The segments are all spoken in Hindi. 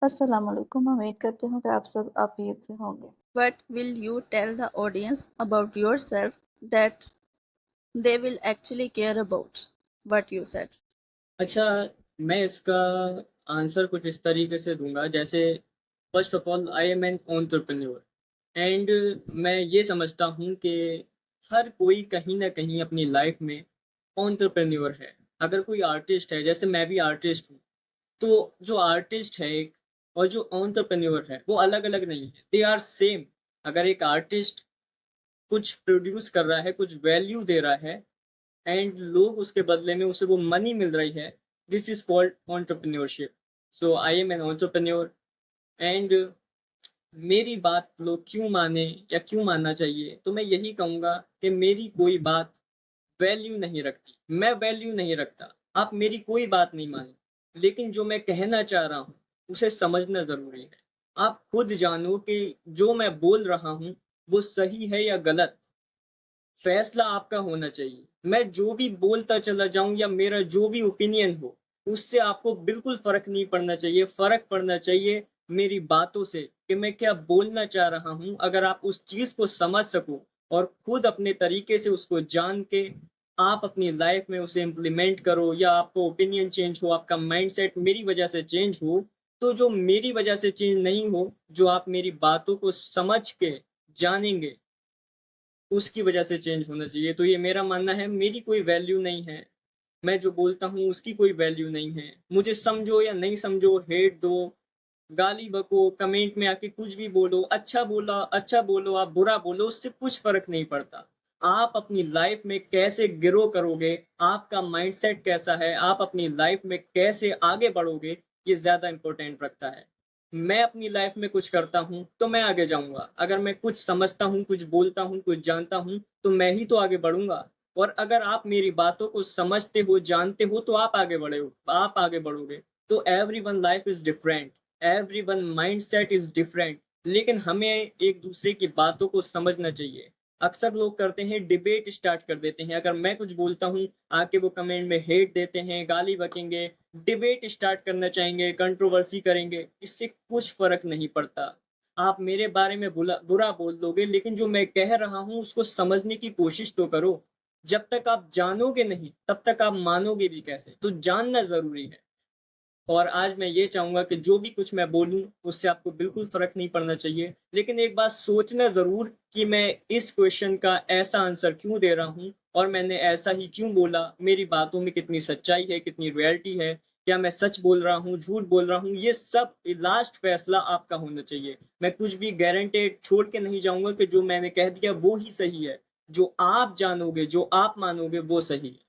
अस्सलाम वालेकुम। उम्मीद करती हूँ कि आप सब आफियत से होंगे। What will you tell the audience about yourself that they will actually care about what you said? अच्छा, मैं इसका आंसर कुछ इस तरीके से दूँगा जैसे first of all I am an entrepreneur and मैं ये समझता हूँ कि हर कोई कहीं न कहीं अपनी लाइफ़ में एंटरप्रेन्योर है। अगर कोई आर्टिस्ट है, जैसे मैं भी आर्टिस्ट हूँ, तो जो आर्टिस्ट है एक और जो एंटरप्रेन्योर है, वो अलग-अलग नहीं है, दे आर सेम। अगर एक आर्टिस्ट कुछ प्रोड्यूस कर रहा है, कुछ वैल्यू दे रहा है एंड लोग उसके बदले में उसे वो मनी मिल रही है, this is called entrepreneurship. So I am an entrepreneur and मेरी बात लोग क्यों माने या क्यों मानना चाहिए, तो मैं यही कहूँगा कि मेरी कोई बात वैल्यू नहीं रखती, मैं वैल्यू नहीं रखता, आप मेरी कोई बात नहीं माने, लेकिन जो मैं कहना चाह रहा हूँ उसे समझना ज़रूरी है। आप खुद जानो कि जो मैं बोल रहा हूँ वो सही है या गलत, फैसला आपका होना चाहिए। मैं जो भी बोलता चला जाऊँ या मेरा जो भी ओपिनियन हो, उससे आपको बिल्कुल फ़र्क नहीं पड़ना चाहिए। फ़र्क पड़ना चाहिए मेरी बातों से कि मैं क्या बोलना चाह रहा हूँ। अगर आप उस चीज़ को समझ सको और खुद अपने तरीके से उसको जान के आप अपनी लाइफ़ में उसे इम्प्लीमेंट करो या आपको ओपिनियन चेंज हो, आपका माइंडसेट मेरी वज़ह से चेंज हो, तो जो मेरी वज़ह से चेंज नहीं हो, जो आप मेरी बातों को समझ के जानेंगे, उसकी वजह से चेंज होना चाहिए। तो ये मेरा मानना है, मेरी कोई वैल्यू नहीं है। मैं जो बोलता हूँ उसकी कोई वैल्यू नहीं है। मुझे समझो या नहीं समझो, हेट दो, गाली बको, कमेंट में आके कुछ भी बोलो, अच्छा बोलो, आप बुरा बोलो, उससे कुछ फ़र्क नहीं पड़ता। आप अपनी लाइफ़ में कैसे ग्रो करोगे, आपका माइंडसेट कैसा है, आप अपनी लाइफ़ में कैसे आगे बढ़ोगे, ये ज़्यादा इम्पोर्टेंट रखता है। मैं अपनी लाइफ़ में कुछ करता हूँ, तो मैं आगे जाऊँगा। अगर मैं कुछ समझता हूँ, कुछ बोलता हूँ, कुछ जानता हूँ, तो मैं ही तो आगे बढ़ूँगा। और अगर आप मेरी बातों को समझते हो, जानते हो, तो आप आगे बढ़ोगे। तो everyone life is different, everyone mindset is different, लेकिन हमें एक-दूसरे की बातों को समझना चाहिए। अक्सर लोग करते हैं, डिबेट स्टार्ट कर देते हैं। अगर मैं कुछ बोलता हूँ, आके वो कमेंट में हेट देते हैं, गाली बकेंगे, डिबेट स्टार्ट करना चाहेंगे, कंट्रोवर्सी करेंगे, इससे कुछ फ़र्क नहीं पड़ता। आप मेरे बारे में बुरा बोल दोगे, लेकिन जो मैं कह रहा हूँ उसको समझने की कोशिश तो करो। जब तक आप जानोगे नहीं, तब तक आप मानोगे भी कैसे? तो जानना ज़रूरी है। और आज मैं ये चाहूँगा कि जो भी कुछ मैं बोलूँ, उससे आपको बिल्कुल फ़र्क नहीं पड़ना चाहिए। लेकिन एक बात सोचना ज़रूर कि मैं इस क्वेश्चन का ऐसा आंसर क्यों दे रहा हूँ और मैंने ऐसा ही क्यों बोला? मेरी बातों में कितनी सच्चाई है, कितनी रियलिटी है? क्या मैं सच बोल रहा हूँ, झूठ बोल रहा हूँ? ये सब लास्ट फ़ैसला आपका होना चाहिए। मैं कुछ भी गारंटेड छोड़ के नहीं जाऊँगा कि जो मैंने कह दिया वो ही सही है। जो आप जानोगे, जो आप मानोगे वो सही है।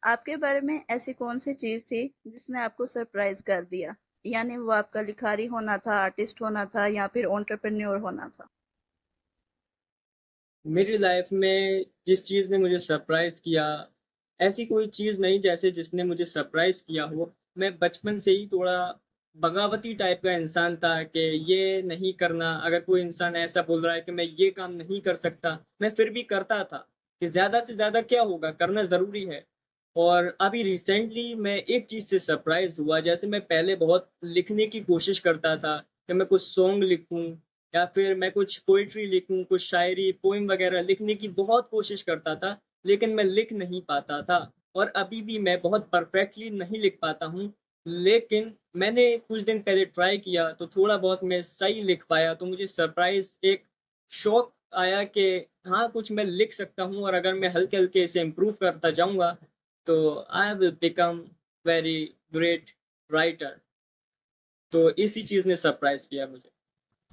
आपके बारे में ऐसी कौन सी चीज थी जिसने आपको सरप्राइज कर दिया? यानी वो आपका लिखारी होना था, आर्टिस्ट होना था या फिर एंटरप्रेन्योर होना था? मेरी लाइफ में जिस चीज़ ने मुझे सरप्राइज़ किया, ऐसी कोई चीज़ नहीं जैसे जिसने मुझे सरप्राइज़ किया हो। मैं बचपन से ही थोड़ा बगावती टाइप का इंसान था कि ये नहीं करना, अगर कोई इंसान ऐसा बोल रहा है कि मैं ये काम नहीं कर सकता, मैं फिर भी करता था कि ज़्यादा से ज़्यादा क्या होगा, करना ज़रूरी है। और अभी रिसेंटली मैं एक चीज़ से सरप्राइज़ हुआ, जैसे मैं पहले बहुत लिखने की कोशिश करता था कि मैं कुछ सॉन्ग लिखूँ या फिर मैं कुछ पोएट्री लिखूँ, कुछ शायरी, पोएम वगैरह लिखने की बहुत कोशिश करता था, लेकिन मैं लिख नहीं पाता था और अभी भी मैं बहुत परफेक्टली नहीं लिख पाता हूँ। लेकिन मैंने कुछ दिन पहले ट्राई किया, तो थोड़ा बहुत मैं सही लिख पाया, तो मुझे सरप्राइज़ एक शौक आया कि हाँ, कुछ मैं लिख सकता हूँ और अगर मैं हल्के-हल्के इसे इम्प्रूव करता जाऊँगा, तो I will become very great writer. तो इसी चीज़ ने सरप्राइज़ किया मुझे।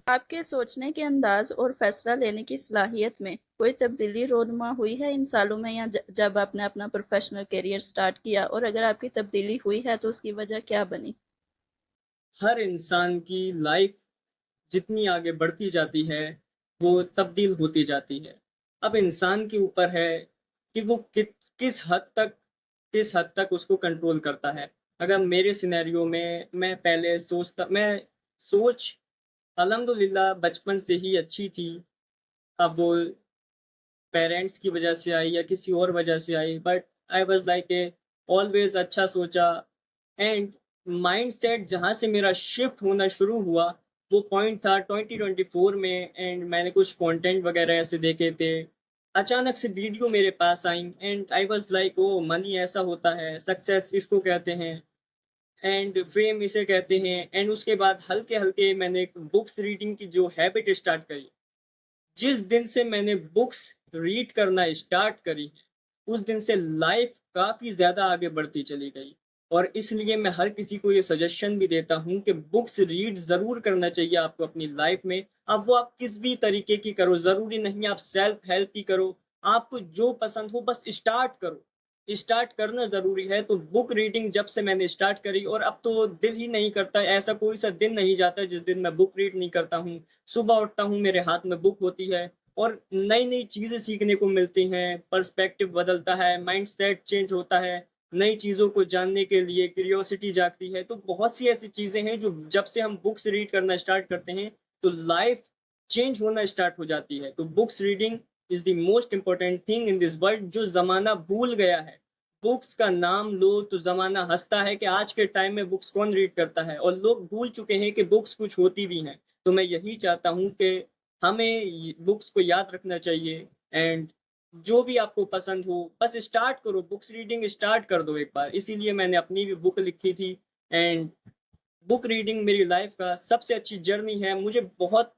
आपके सोचने के अंदाज और फैसला लेने की सलाहियत में कोई तब्दीली रोनमा हुई है इन सालों में, या जब आपने अपना प्रोफेशनल करियर स्टार्ट किया, और अगर आपकी तब्दीली हुई है तो उसकी वजह क्या बनी? हर इंसान की लाइफ़ जितनी आगे बढ़ती जाती है, वो तब्दील होती जाती है। अब इंसान के ऊपर है कि वो किस हद तक उसको कंट्रोल करता है। अगर मेरे सिनेरियो में मैं सोच अल्हम्दुलिल्लाह बचपन से ही अच्छी थी। अब वो पेरेंट्स की वजह से आई या किसी और वजह से आई, but I was like uh always अच्छा सोचा एंड माइंडसेट जहाँ से मेरा शिफ्ट होना शुरू हुआ वो पॉइंट था 2024 में। एंड मैंने कुछ कंटेंट वगैरह ऐसे देखे थे, अचानक से वीडियो मेरे पास आई and I was like oh money ऐसा होता है, सक्सेस इसको कहते हैं एंड फेम इसे कहते हैं। एंड उसके बाद हल्के हल्के मैंने बुक्स रीडिंग की जो हैबिट स्टार्ट करी। जिस दिन से मैंने बुक्स रीड करना स्टार्ट करी है उस दिन से लाइफ काफी ज्यादा आगे बढ़ती चली गई। और इसलिए मैं हर किसी को ये सजेशन भी देता हूँ कि बुक्स रीड जरूर करना चाहिए आपको अपनी लाइफ में। अब वो आप किस भी तरीके की करो, जरूरी नहीं आप सेल्फ हेल्प ही करो, आपको जो पसंद हो बस स्टार्ट करो। स्टार्ट करना जरूरी है। तो बुक रीडिंग जब से मैंने स्टार्ट करी और अब तो दिल ही नहीं करता, ऐसा कोई सा दिन नहीं जाता जिस दिन मैं बुक रीड नहीं करता हूँ। सुबह उठता हूँ मेरे हाथ में बुक होती है और नई नई चीजें सीखने को मिलती हैं, पर्सपेक्टिव बदलता है, माइंडसेट चेंज होता है, नई चीजों को जानने के लिए क्यूरियोसिटी जागती है। तो बहुत सी ऐसी चीजें हैं जो जब से हम बुक्स रीड करना स्टार्ट करते हैं तो लाइफ चेंज होना स्टार्ट हो जाती है। तो books reading is the most important thing in this world. जो जमाना भूल गया है बुक्स का नाम लो तो जमाना हंसता है कि आज के टाइम में बुक्स कौन रीड करता है, और लोग भूल चुके हैं कि बुक्स कुछ होती भी हैं। तो मैं यही चाहता हूँ कि हमें बुक्स को याद रखना चाहिए। एंड जो भी आपको पसंद हो बस स्टार्ट करो, बुक्स रीडिंग स्टार्ट कर दो एक बार। इसीलिए मैंने अपनी भी बुक लिखी थी। एंड बुक रीडिंग मेरी लाइफ का सबसे अच्छी जर्नी है। मुझे बहुत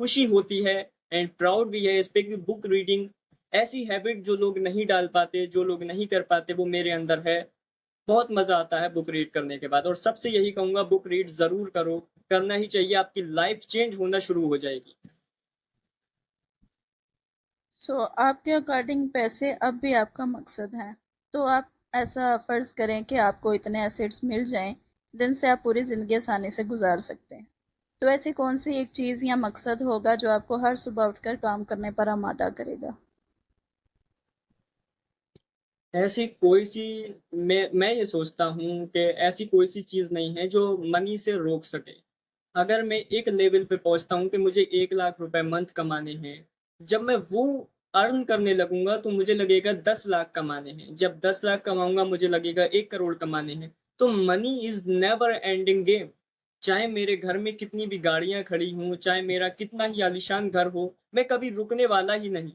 खुशी होती है एंड प्राउड भी है इस पे कि बुक रीडिंग ऐसी हैबिट जो लोग नहीं डाल पाते, जो लोग नहीं कर पाते, वो मेरे अंदर है। बहुत मजा आता है बुक रीड करने के बाद। और सबसे यही कहूंगा बुक रीड जरूर करो, करना ही चाहिए, आपकी लाइफ चेंज होना शुरू हो जाएगी। सो आपके अकॉर्डिंग पैसे अब भी आपका मकसद है, तो आप ऐसा फ़र्ज़ करें कि आपको इतने एसेट्स मिल जाएं जिनसे आप पूरी ज़िंदगी आसानी से गुजार सकते हैं, तो ऐसी कौन सी एक चीज़ या मकसद होगा जो आपको हर सुबह उठकर काम करने पर आमादा करेगा? ऐसी कोई सी मैं ये सोचता हूँ कि ऐसी कोई सी चीज नहीं है जो मनी से रोक सके। अगर मैं एक लेवल पे पहुंचता हूँ कि मुझे 1 लाख रुपए मंथ कमाने हैं, जब मैं वो अर्न करने लगूंगा तो मुझे लगेगा 10 लाख कमाने हैं। जब 10 लाख कमाऊंगा मुझे लगेगा 1 करोड़ कमाने हैं। तो money is never ending game. चाहे मेरे घर में कितनी भी गाड़ियां खड़ी हों, चाहे मेरा कितना ही आलीशान घर हो, मैं कभी रुकने वाला ही नहीं।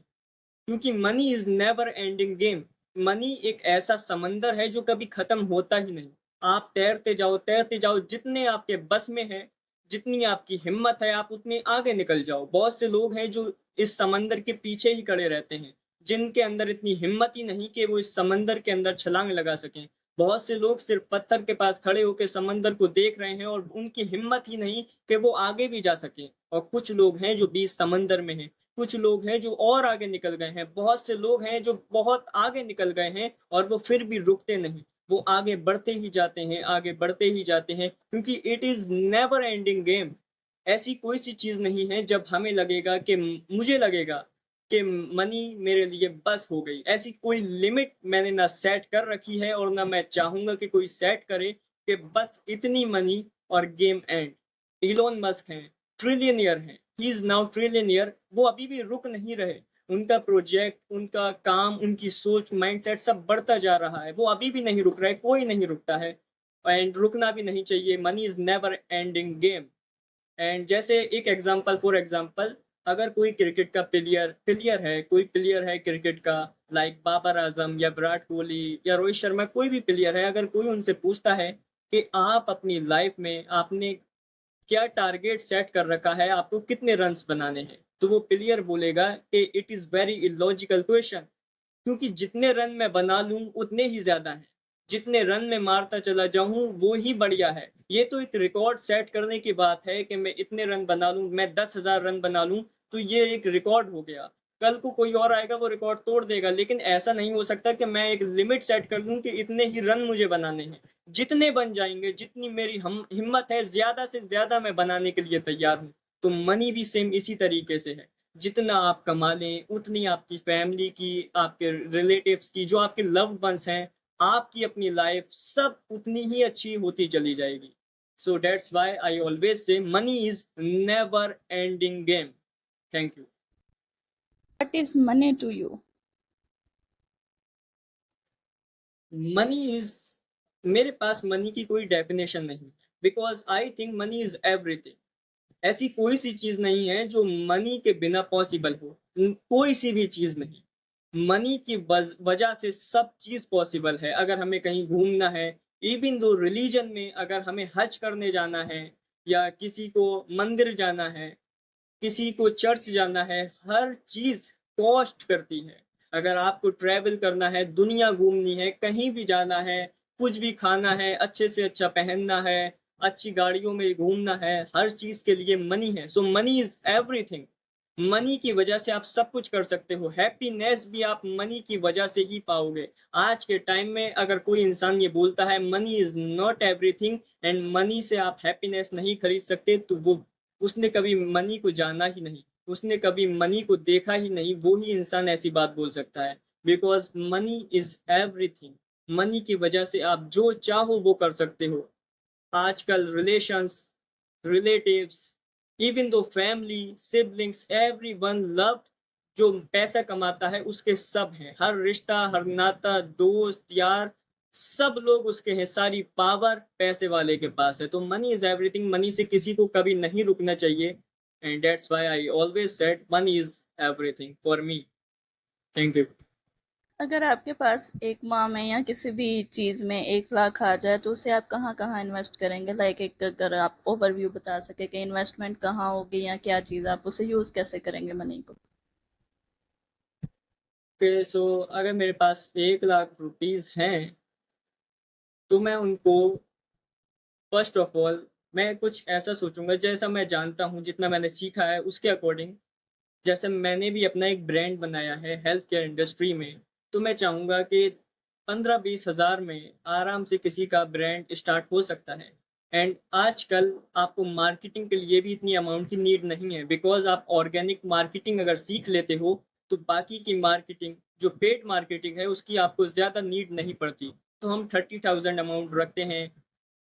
क्योंकि money is never ending game. Money एक ऐसा समंदर है जो कभी खत्म होता ही नहीं। आप तैरते जाओ, जितने आपके बस में है, जितनी आपकी हिम्मत है, आप उतने आगे निकल जाओ। बहुत से लोग हैं जो इस समंदर के पीछे ही खड़े रहते हैं, जिनके अंदर इतनी हिम्मत ही नहीं कि वो इस समंदर के अंदर छलांग लगा सकें। बहुत से लोग सिर्फ पत्थर के पास खड़े होकर समंदर को देख रहे हैं और उनकी हिम्मत ही नहीं कि वो आगे भी जा सके। और कुछ लोग हैं जो बीच समंदर में हैं, कुछ लोग हैं जो और आगे निकल गए हैं, बहुत से लोग हैं जो बहुत आगे निकल गए हैं और वो फिर भी रुकते नहीं। वो आगे बढ़ते ही जाते हैं, आगे बढ़ते ही जाते हैं, क्योंकि it is never ending game. ऐसी कोई सी चीज नहीं है जब हमें लगेगा कि मुझे लगेगा कि मनी मेरे लिए बस हो गई। ऐसी कोई लिमिट मैंने ना सेट कर रखी है और ना मैं चाहूंगा कि कोई सेट करे कि बस इतनी मनी और गेम एंड। इलोन मस्क हैं, ट्रिलियनियर हैं, ही इज नाउ ट्रिलियनियर, वो अभी भी रुक नहीं रहे। उनका प्रोजेक्ट, उनका काम, उनकी सोच, माइंडसेट सब बढ़ता जा रहा है, वो अभी भी नहीं रुक रहा है, कोई नहीं रुकता है। एंड रुकना भी नहीं चाहिए। Money is never ending game. And जैसे एक एग्जांपल, फॉर एग्जांपल, अगर कोई क्रिकेट का प्लेयर प्लेयर है, कोई प्लेयर है क्रिकेट का, लाइक बाबर आजम या विराट कोहली या रोहित शर्मा, कोई भी प्लेयर है, अगर कोई उनसे पूछता है कि आप अपनी लाइफ में आपने क्या टारगेट सेट कर रखा है, आपको कितने रन्स बनाने हैं, तो वो प्लेयर बोलेगा कि it is very illogical question, क्योंकि जितने रन मैं बना लूं उतने ही ज्यादा हैं। जितने रन मैं मारता चला जाऊं वो ही बढ़िया है। ये तो एक रिकॉर्ड सेट करने की बात है कि मैं इतने रन बना लूं, मैं 10,000 रन बना लूं, तो ये एक रिकॉर्ड हो गया। कल को कोई और आएगा वो रिकॉर्ड तोड़ देगा, लेकिन ऐसा नहीं हो सकता कि मैं एक लिमिट सेट कर दूं कि इतने ही रन मुझे बनाने हैं। जितने बन जाएंगे, जितनी मेरी हम हिम्मत है, ज्यादा से ज्यादा मैं बनाने के लिए तैयार हूँ। तो मनी भी सेम इसी तरीके से है। जितना आप कमा लें उतनी आपकी फैमिली की, आपके रिलेटिव्स की, जो आपके लव्ड वंस हैं, आपकी अपनी लाइफ सब उतनी ही अच्छी होती चली जाएगी। So that's why I always say money is never ending game. Thank you. What is money to you? Money is मेरे पास मनी की कोई डेफिनेशन नहीं, because I think money is everything. ऐसी कोई सी चीज नहीं है जो मनी के बिना पॉसिबल हो, कोई सी भी चीज नहीं। मनी की वजह से सब चीज पॉसिबल है। अगर हमें कहीं घूमना है, इवन दो रिलीजन में अगर हमें हज करने जाना है, या किसी को मंदिर जाना है, किसी को चर्च जाना है, हर चीज कॉस्ट करती है। अगर आपको ट्रैवल करना है, दुनिया घूमनी है, कहीं भी जाना है, कुछ भी खाना है, अच्छे से अच्छा पहनना है, अच्छी गाड़ियों में घूमना है, हर चीज के लिए मनी है। सो मनी इज एवरीथिंग। मनी की वजह से आप सब कुछ कर सकते हो। हैप्पीनेस भी आप मनी की वजह से ही पाओगे। आज के टाइम में अगर कोई इंसान ये बोलता है money is not everything and money से आप हैप्पीनेस नहीं खरीद सकते, तो वो उसने कभी मनी को जाना ही नहीं, उसने कभी मनी को देखा ही नहीं। वो ही इंसान ऐसी बात बोल सकता है, because money is everything. Money की वजह से आप जो चाहो वो कर सकते हो। आजकल relations, relatives, even though family, siblings, everyone love जो पैसा कमाता है उसके सब हैं। हर रिश्ता, हर नाता, दोस्त, यार, सब लोग उसके हैं। सारी पावर पैसे वाले के पास है। तो मनी इज एवरीथिंग। मनी से किसी को कभी नहीं रुकना चाहिए। And that's why I always said money is everything for me. Thank you. अगर आपके पास एक माह में या किसी भी चीज़ में 1 लाख आ जाए तो उसे आप कहाँ कहाँ इन्वेस्ट करेंगे? लाइक एक अगर आप ओवरव्यू बता सके कि इन्वेस्टमेंट कहाँ होगी या क्या चीज़, आप उसे यूज़ कैसे करेंगे मनी को? ओके, सो अगर मेरे पास 1 लाख रुपीज हैं तो मैं उनको, फर्स्ट ऑफ ऑल, मैं कुछ ऐसा सोचूंगा जैसा मैं जानता हूँ, जितना मैंने सीखा है उसके अकॉर्डिंग। जैसे मैंने भी अपना एक ब्रांड बनाया है हेल्थ केयर इंडस्ट्री में, तो मैं चाहूँगा कि 15-20 हज़ार में आराम से किसी का ब्रांड स्टार्ट हो सकता है। एंड आजकल आपको मार्केटिंग के लिए भी इतनी अमाउंट की नीड नहीं है, बिकॉज आप ऑर्गेनिक मार्केटिंग अगर सीख लेते हो तो बाकी की मार्केटिंग, जो पेड मार्केटिंग है, उसकी आपको ज़्यादा नीड नहीं पड़ती। तो हम 30,000 अमाउंट रखते हैं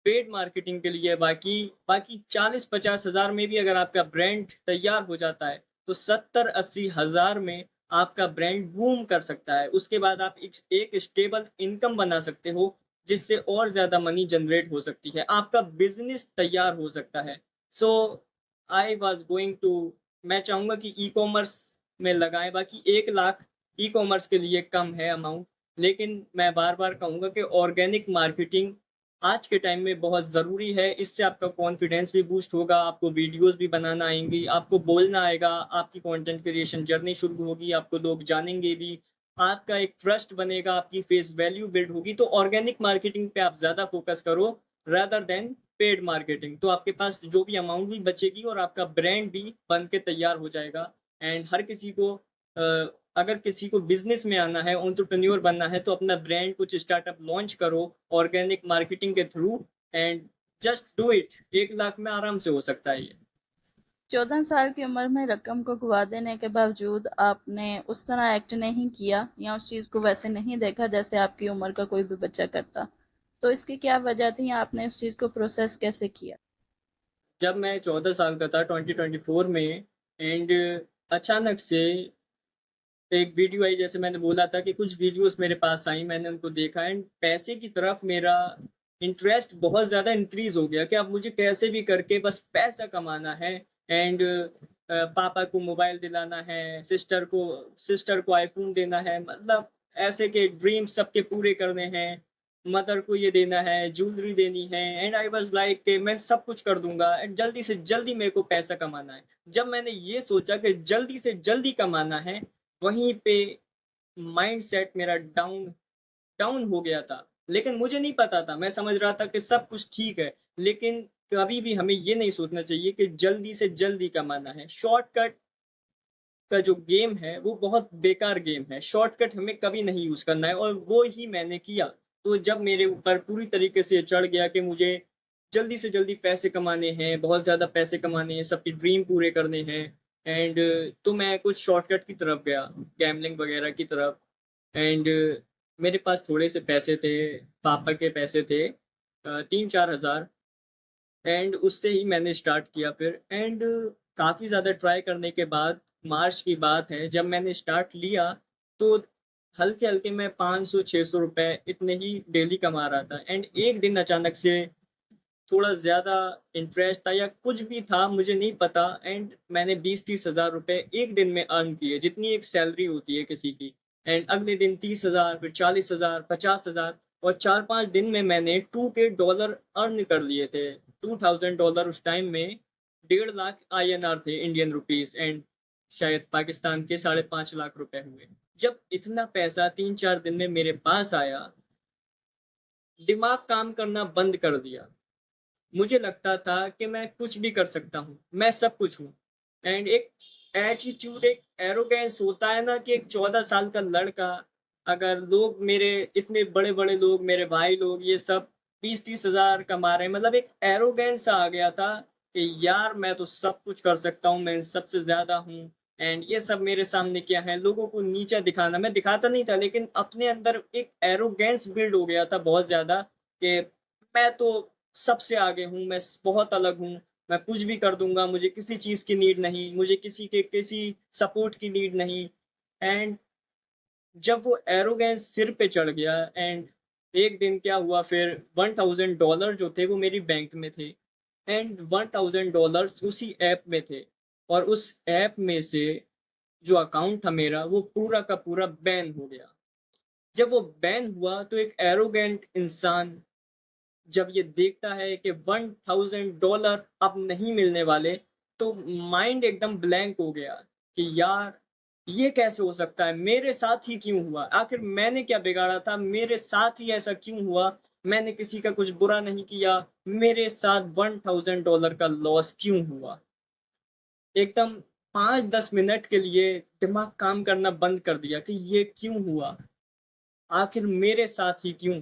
पेड मार्केटिंग के लिए। बाकी बाकी 40-50 हज़ार में भी अगर आपका ब्रांड तैयार हो जाता है तो 70-80 हज़ार में आपका ब्रांड बूम कर सकता है। उसके बाद आप एक स्टेबल इनकम बना सकते हो, जिससे और ज्यादा मनी जनरेट हो सकती है, आपका बिजनेस तैयार हो सकता है। सो आई वॉज गोइंग टू, मैं चाहूंगा कि ई कॉमर्स में लगाएं। बाकी 1 लाख ई कॉमर्स के लिए कम है अमाउंट, लेकिन मैं बार बार कहूंगा कि ऑर्गेनिक मार्केटिंग आज के टाइम में बहुत ज़रूरी है। इससे आपका कॉन्फिडेंस भी बूस्ट होगा, आपको वीडियोस भी बनाना आएंगी, आपको बोलना आएगा, आपकी कंटेंट क्रिएशन जर्नी शुरू होगी, आपको लोग जानेंगे भी, आपका एक ट्रस्ट बनेगा, आपकी फेस वैल्यू बिल्ड होगी। तो ऑर्गेनिक मार्केटिंग पे आप ज़्यादा फोकस करो रादर देन पेड मार्केटिंग। तो आपके पास जो भी अमाउंट भी बचेगी और आपका ब्रांड भी बन के तैयार हो जाएगा। एंड हर किसी को अगर किसी को बिजनेस में आना है, एंटरप्रेन्योर बनना है, तो अपना ब्रांड कुछ स्टार्टअप लॉन्च करो ऑर्गेनिक मार्केटिंग के through, and just do it. 1 lakh में आराम से हो सकता है ये। 14 साल की उम्र में रकम को गवा देने के बावजूद आपने उस तरह एक्ट नहीं किया या उस चीज़ को वैसे नहीं देखा जैसे आपकी उम्र का कोई भी बच्चा करता, तो इसकी क्या वजह थी? आपने उस चीज़ को प्रोसेस कैसे किया? जब मैं 14 साल का था, 2024 में, एंड अचानक से एक वीडियो आई, जैसे मैंने बोला था कि कुछ वीडियोस मेरे पास आई, मैंने उनको देखा, एंड पैसे की तरफ मेरा इंटरेस्ट बहुत ज़्यादा इंक्रीज हो गया कि अब मुझे कैसे भी करके बस पैसा कमाना है। एंड पापा को मोबाइल दिलाना है, सिस्टर को आईफोन देना है, मतलब ऐसे के ड्रीम्स सबके पूरे करने हैं। मदर को ये देना है, ज्वेलरी देनी है, एंड आई वाज लाइक कि मैं सब कुछ कर दूंगा एंड जल्दी से जल्दी मेरे को पैसा कमाना है। जब मैंने ये सोचा कि जल्दी से जल्दी कमाना है, वहीं पे माइंडसेट मेरा डाउन डाउन हो गया था। लेकिन मुझे नहीं पता था, मैं समझ रहा था कि सब कुछ ठीक है। लेकिन कभी भी हमें ये नहीं सोचना चाहिए कि जल्दी से जल्दी कमाना है। शॉर्टकट का जो गेम है वो बहुत बेकार गेम है। शॉर्टकट हमें कभी नहीं यूज करना है, और वो ही मैंने किया। तो जब मेरे ऊपर पूरी तरीके से चढ़ गया कि मुझे जल्दी से जल्दी पैसे कमाने हैं, बहुत ज़्यादा पैसे कमाने हैं, सबकी ड्रीम पूरे करने हैं, एंड तो मैं कुछ शॉर्टकट की तरफ गया, गैम्बलिंग वगैरह की तरफ। एंड मेरे पास थोड़े से पैसे थे, पापा के पैसे थे, 3-4 हज़ार, एंड उससे ही मैंने स्टार्ट किया फिर। एंड काफ़ी ज़्यादा ट्राई करने के बाद, मार्च की बात है जब मैंने स्टार्ट लिया, तो हल्के हल्के मैं 500-600 रुपए इतने ही डेली कमा रहा था, एंड एक दिन अचानक से थोड़ा ज़्यादा इंटरेस्ट था या कुछ भी था मुझे नहीं पता, एंड मैंने 20-30 हज़ार रुपए एक दिन में अर्न किए, जितनी एक सैलरी होती है किसी की। एंड अगले दिन 30,000, फिर 40,000, 50,000, और 4-5 दिन में मैंने 2K डॉलर अर्न कर लिए थे। $2000 उस टाइम में 1.5 लाख INR थे, इंडियन रुपीस, एंड शायद पाकिस्तान के 5.5 लाख रुपए हुए। जब इतना पैसा 3-4 दिन में मेरे पास आया, दिमाग काम करना बंद कर दिया। मुझे लगता था कि मैं कुछ भी कर सकता हूँ, मैं सब कुछ हूँ। एंड एक एटीट्यूड, एक एरोगेंस होता है ना, कि एक 14 साल का लड़का, अगर लोग मेरे इतने बड़े बड़े लोग, मेरे भाई लोग, ये सब 20-30 हज़ार कमा रहे हैं, मतलब एक एरोगेंस आ गया था कि यार मैं तो सब कुछ कर सकता हूँ, मैं इन सबसे ज्यादा हूँ। एंड ये सब मेरे सामने क्या है, लोगों को नीचा दिखाना, मैं दिखाता नहीं था, लेकिन अपने अंदर एक एरोगेंस बिल्ड हो गया था बहुत ज्यादा, कि मैं तो सबसे आगे हूँ, मैं बहुत अलग हूँ, मैं कुछ भी कर दूंगा, मुझे किसी चीज की नीड नहीं, मुझे किसी सपोर्ट की नीड नहीं। एंड जब वो एरोगेंस सिर पे चढ़ गया, एंड एक दिन क्या हुआ, फिर $1000 जो थे वो मेरी बैंक में थे, एंड $1000 उसी ऐप में थे, और उस ऐप में से जो अकाउंट था मेरा, वो पूरा का पूरा बैन हो गया। जब वो बैन हुआ तो एक एरोगेंट इंसान जब ये देखता है कि $1000 अब नहीं मिलने वाले, तो माइंड एकदम ब्लैंक हो गया कि यार ये कैसे हो सकता है, मेरे साथ ही क्यों हुआ, आखिर मैंने क्या बिगाड़ा था, मेरे साथ ही ऐसा क्यों हुआ, मैंने किसी का कुछ बुरा नहीं किया, मेरे साथ $1000 का लॉस क्यों हुआ। एकदम 5-10 मिनट के लिए दिमाग काम करना बंद कर दिया कि ये क्यों हुआ, आखिर मेरे साथ ही क्यों।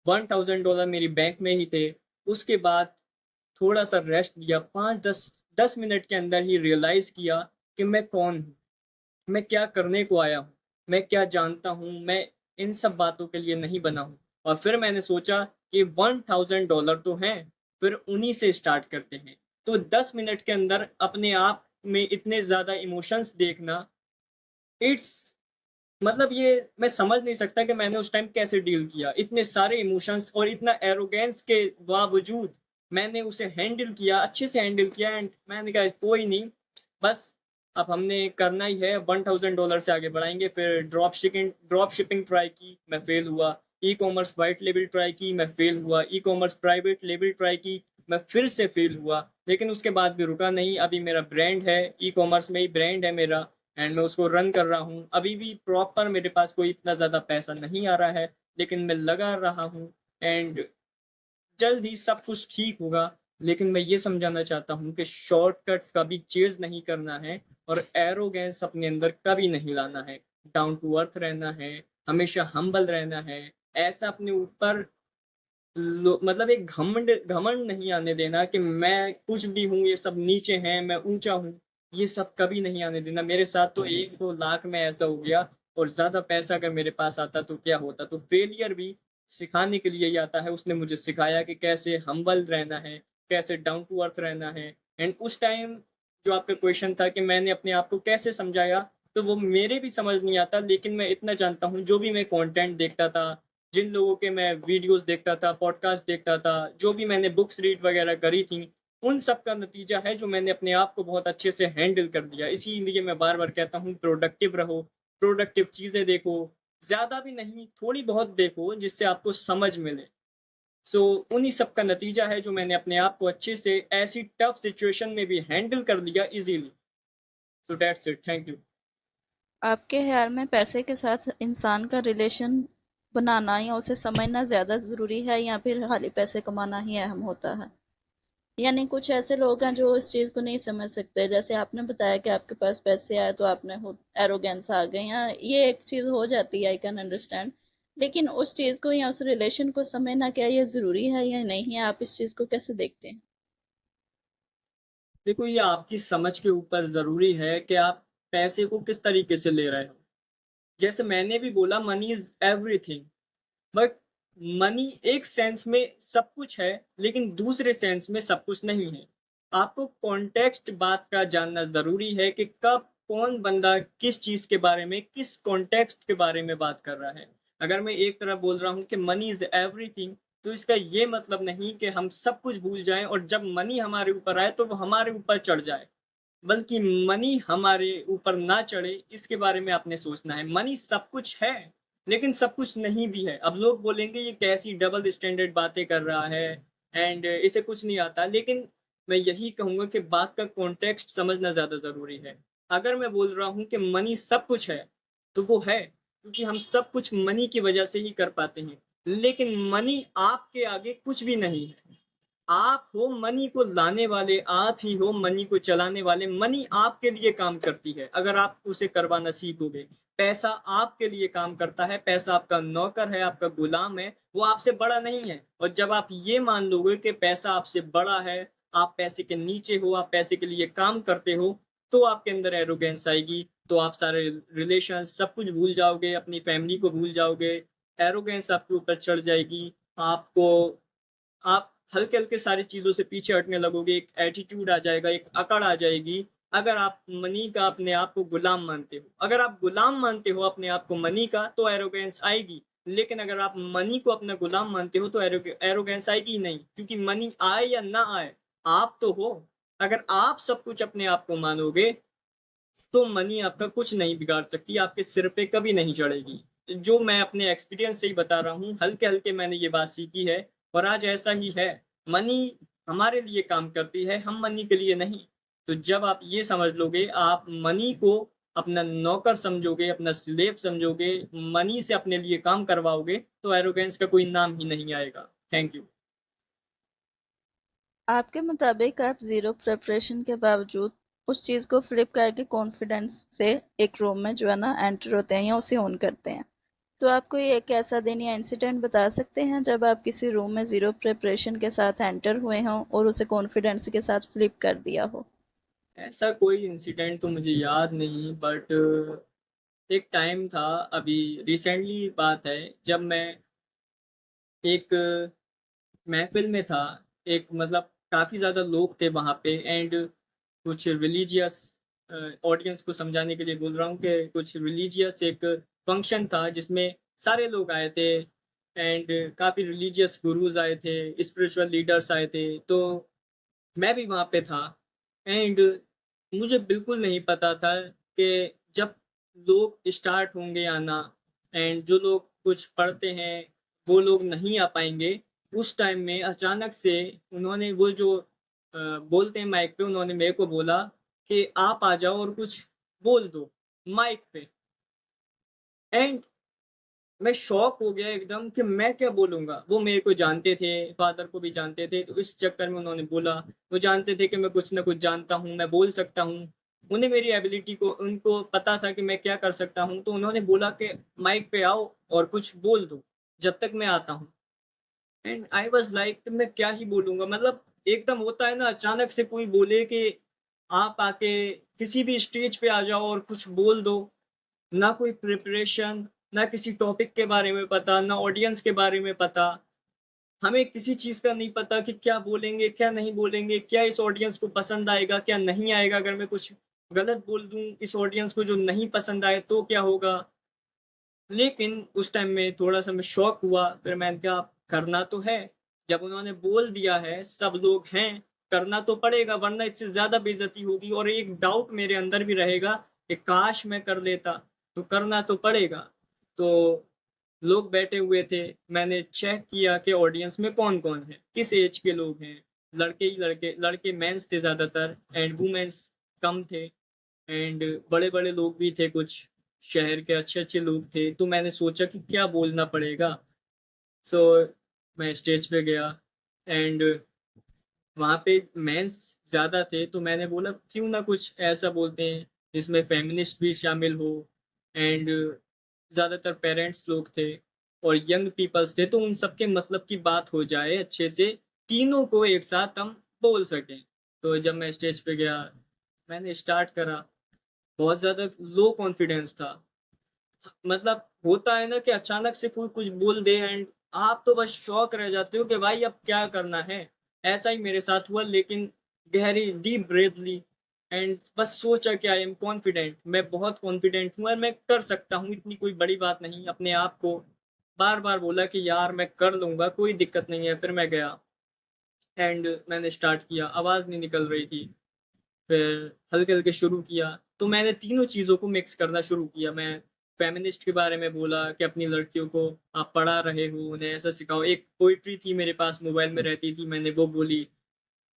$1000 मेरी बैंक में ही थे। उसके बाद थोड़ा सा रेस्ट लिया, 5-10 मिनट के अंदर ही रियलाइज किया कि मैं कौन हूँ, मैं क्या करने को आया हूँ, मैं क्या जानता हूँ, मैं इन सब बातों के लिए नहीं बना हूँ। और फिर मैंने सोचा कि $1000 तो हैं, फिर उन्हीं से स्टार्ट करते हैं। तो 10 मिनट के अंदर अपने आप में इतने ज्यादा इमोशंस देखना, इट्स मतलब ये मैं समझ नहीं सकता कि मैंने उस टाइम कैसे डील किया, इतने सारे इमोशंस और इतना एरोगेंस के बावजूद मैंने उसे हैंडल किया, अच्छे से हैंडल किया। एंड मैंने कहा कोई नहीं, बस अब हमने करना ही है, $1000 से आगे बढ़ाएंगे। फिर ड्रॉप शिपिंग ट्राई की, मैं फेल हुआ। E commerce white label try की, मैं फेल हुआ। E commerce private label try की, मैं फिर से फेल हुआ। लेकिन उसके बाद भी रुका नहीं, अभी मेरा ब्रांड है, ई कॉमर्स में ही ब्रांड है मेरा, एंड मैं उसको रन कर रहा हूँ। अभी भी प्रॉपर मेरे पास कोई इतना ज़्यादा पैसा नहीं आ रहा है, लेकिन मैं लगा रहा हूँ, एंड जल्द ही सब कुछ ठीक होगा। लेकिन मैं ये समझाना चाहता हूँ कि शॉर्टकट कभी चेज नहीं करना है, और एरोगेंस अपने अंदर कभी नहीं लाना है। डाउन टू अर्थ रहना है, हमेशा हम्बल रहना है। ऐसा अपने ऊपर मतलब एक घमंड घमंड नहीं आने देना कि मैं कुछ भी हूँ, ये सब नीचे हैं, मैं ऊंचा हूँ। ये सब कभी नहीं आने देना। मेरे साथ तो 1-2 लाख में ऐसा हो गया, और ज्यादा पैसा अगर मेरे पास आता तो क्या होता। तो फेलियर भी सिखाने के लिए ही आता है। उसने मुझे सिखाया कि कैसे हम्बल रहना है, कैसे डाउन टू अर्थ रहना है। एंड उस टाइम जो आपका क्वेश्चन था कि मैंने अपने आप को कैसे समझाया, तो वो मेरे भी समझ नहीं आता, लेकिन मैं इतना जानता हूँ, जो भी मैं कंटेंट देखता था, जिन लोगों के मैं वीडियोस देखता था, पॉडकास्ट देखता था, जो भी मैंने बुक्स रीड वगैरह करी थी, उन सब का नतीजा है जो मैंने अपने आप को बहुत अच्छे से हैंडल कर दिया। इसीलिए मैं बार बार कहता हूँ, प्रोडक्टिव रहो, प्रोडक्टिव चीजें देखो, ज्यादा भी नहीं, थोड़ी बहुत देखो, जिससे आपको समझ मिले। सो उन्हीं सब का नतीजा है जो मैंने अपने आप को अच्छे से ऐसी टफ सिचुएशन में भी हैंडल कर लिया easily. So that's it, thank you. आपके ख्याल में पैसे के साथ इंसान का रिलेशन बनाना या उसे समझना ज़्यादा ज़रूरी है, या फिर खाली पैसे कमाना ही अहम होता है? यानी कुछ ऐसे लोग हैं जो इस चीज़ को नहीं समझ सकते, जैसे आपने बताया कि आपके पास पैसे आए तो आपने एरोगेंस आ गए, या ये एक चीज़ हो जाती है, आई कैन अंडरस्टैंड। लेकिन उस चीज़ को या उस रिलेशन को समझना, क्या ये ज़रूरी है या नहीं है? आप इस चीज़ को कैसे देखते हैं? देखो, ये आपकी समझ के ऊपर जरूरी है कि आप पैसे को किस तरीके से ले रहे हो। जैसे मैंने भी बोला, money is everything, but money एक सेंस में सब कुछ है, लेकिन दूसरे सेंस में सब कुछ नहीं है। आपको कॉन्टेक्स्ट बात का जानना जरूरी है कि कब कौन बंदा किस चीज़ के बारे में, किस कॉन्टेक्स्ट के बारे में बात कर रहा है। अगर मैं एक तरफ बोल रहा हूँ कि मनी इज़ एवरीथिंग, तो इसका ये मतलब नहीं कि हम सब कुछ भूल जाएँ और जब मनी हमारे ऊपर आए तो वो हमारे ऊपर चढ़ जाए। बल्कि मनी हमारे ऊपर ना चढ़े, इसके बारे में आपने सोचना है। मनी सब कुछ है, लेकिन सब कुछ नहीं भी है। अब लोग बोलेंगे ये कैसी डबल स्टैंडर्ड बातें कर रहा है एंड इसे कुछ नहीं आता, लेकिन मैं यही कहूँगा कि बात का कॉन्टेक्स्ट समझना ज़्यादा ज़रूरी है। अगर मैं बोल रहा हूँ कि मनी सब कुछ है, तो वो है, क्योंकि हम सब कुछ मनी की वजह से ही कर पाते हैं। लेकिन मनी आपके आगे कुछ भी नहीं है। आप हो मनी को लाने वाले, आप ही हो मनी को चलाने वाले। मनी आपके लिए काम करती है अगर आप उसे करवाना सीखोगे। पैसा आपके लिए काम करता है, पैसा आपका नौकर है, आपका गुलाम है, वो आपसे बड़ा नहीं है। और जब आप ये मान लोगे कि पैसा आपसे बड़ा है, आप पैसे के नीचे हो, आप पैसे के लिए काम करते हो, तो आपके अंदर एरोगेंस आएगी, तो आप सारे रिलेशन सब कुछ भूल जाओगे, अपनी फैमिली को भूल जाओगे, एरोगेंस आपके ऊपर चढ़ जाएगी, आपको आप हल्के-हल्के सारी चीज़ों से पीछे हटने लगोगे, एक एटीट्यूड आ जाएगा, एक अकड़ आ जाएगी। अगर आप मनी का अपने आप को गुलाम मानते हो, अगर आप गुलाम मानते हो अपने आप को मनी का, तो एरोगेंस आएगी। लेकिन अगर आप मनी को अपना गुलाम मानते हो, तो एरोगेंस आएगी ही नहीं, क्योंकि मनी आए या ना आए, आप तो हो। अगर आप सब कुछ अपने आप को मानोगे, तो मनी आपका कुछ नहीं बिगाड़ सकती, आपके सिर पे कभी नहीं चढ़ेगी। जो मैं अपने एक्सपीरियंस से ही बता रहा हूँ, हल्के-हल्के मैंने ये बात सीखी है और आज ऐसा ही है। मनी हमारे लिए काम करती है, हम मनी के लिए नहीं। तो जब आप ये समझ लोगे, आप मनी को अपना नौकर समझोगे, अपना स्लेव समझोगे, मनी से अपने लिए काम करवाओगे, तो एरोगेंस का कोई नाम ही नहीं आएगा। Thank you. आपके मुताबिक आप ज़ीरो प्रिपरेशन के बावजूद उस चीज़ को फ्लिप करके कॉन्फिडेंस से एक रूम में जो है ना एंटर होते हैं या उसे ऑन करते हैं। तो आप कोई एक ऐसा दिन या इंसिडेंट बता सकते हैं जब आप किसी रूम में ज़ीरो प्रिपरेशन के साथ एंटर हुए हों और उसे कॉन्फिडेंस के साथ फ्लिप कर दिया हो? ऐसा कोई इंसिडेंट तो मुझे याद नहीं, बट एक टाइम था, अभी रिसेंटली बात है, जब मैं एक महफ़िल में था। एक मतलब काफ़ी ज़्यादा लोग थे वहाँ पे एंड कुछ रिलीजियस ऑडियंस को समझाने के लिए बोल रहा हूँ कि कुछ रिलीजियस एक फंक्शन था जिसमें सारे लोग आए थे एंड काफ़ी रिलीजियस गुरुज़ आए थे, स्पिरिचुअल लीडर्स आए थे। तो मैं भी वहाँ पे था एंड मुझे बिल्कुल नहीं पता था कि जब लोग स्टार्ट होंगे आना एंड जो लोग कुछ पढ़ते हैं वो लोग नहीं आ पाएंगे। उस टाइम में अचानक से उन्होंने वो जो बोलते हैं माइक पे, उन्होंने मेरे को बोला कि आप आ जाओ और कुछ बोल दो माइक पे। एंड मैं शॉक हो गया एकदम कि मैं क्या बोलूँगा? वो मेरे को जानते थे, फ़ादर को भी जानते थे, तो इस चक्कर में उन्होंने बोला। वो जानते थे कि मैं कुछ न कुछ जानता हूँ, मैं बोल सकता हूँ। उन्हें मेरी एबिलिटी को उनको पता था कि मैं क्या कर सकता हूँ, तो उन्होंने बोला कि माइक पे आओ और कुछ बोल दो, जब तक मैं आता हूँ। एंड आई वाज़ लाइक मैं क्या ही बोलूँगा? मतलब एकदम होता है ना, अचानक से कोई बोले कि आप आके किसी भी स्टेज पे आ जाओ और कुछ बोल दो। ना कोई प्रिपरेशन, ना किसी टॉपिक के बारे में पता, ना ऑडियंस के बारे में पता। हमें किसी चीज़ का नहीं पता कि क्या बोलेंगे, क्या नहीं बोलेंगे, क्या इस ऑडियंस को पसंद आएगा, क्या नहीं आएगा। अगर मैं कुछ गलत बोल दूँ इस ऑडियंस को जो नहीं पसंद आए तो क्या होगा? लेकिन उस टाइम में थोड़ा-सा मैं शॉक हुआ, फिर मैंने कहा करना तो है। जब उन्होंने बोल दिया है, सब लोग हैं, करना तो पड़ेगा वरना इससे ज़्यादा बेइज़्ज़ती होगी और एक डाउट मेरे अंदर भी रहेगा कि काश मैं कर लेता, तो करना तो पड़ेगा। तो लोग बैठे हुए थे, मैंने चेक किया कि ऑडियंस में कौन-कौन है, किस ऐज के लोग हैं। लड़के ही लड़के, लड़के मेंस थे ज़्यादातर एंड वुमेन्स कम थे एंड बड़े-बड़े लोग भी थे कुछ। शहर के अच्छे-अच्छे लोग थे, तो मैंने सोचा कि क्या बोलना पड़ेगा। सो मैं स्टेज पे गया एंड वहाँ पे मेंस ज़्यादा थे, तो मैंने बोला क्यों ना कुछ ऐसा बोलते हैं जिसमें फेमिनिस्ट भी शामिल हो एंड ज़्यादातर पेरेंट्स लोग थे और यंग पीपल्स थे, तो उन सब के मतलब की बात हो जाए अच्छे से, तीनों को एक साथ हम बोल सकें। तो जब मैं स्टेज पे गया, मैंने स्टार्ट करा, बहुत ज़्यादा लो कॉन्फिडेंस था। मतलब होता है ना कि अचानक से कोई कुछ बोल दे एंड आप तो बस शॉक रह जाते हो कि भाई अब क्या करना है। ऐसा ही मेरे साथ हुआ, लेकिन गहरी डीप ब्रीथ ली एंड बस सोचा कि आई एम कॉन्फिडेंट, मैं बहुत कॉन्फिडेंट हूँ और मैं कर सकता हूँ, इतनी कोई बड़ी बात नहीं। अपने आप को बार बार बोला कि यार मैं कर लूंगा, कोई दिक्कत नहीं है। फिर मैं गया एंड मैंने स्टार्ट किया, आवाज़ नहीं निकल रही थी। फिर हल्के-हल्के शुरू किया, तो मैंने तीनों चीज़ों को मिक्स करना शुरू किया। मैं फेमिनिस्ट के बारे में बोला कि अपनी लड़कियों को आप पढ़ा रहे हो, उन्हें ऐसा सिखाओ। एक पोएट्री थी मेरे पास मोबाइल में रहती थी, मैंने वो बोली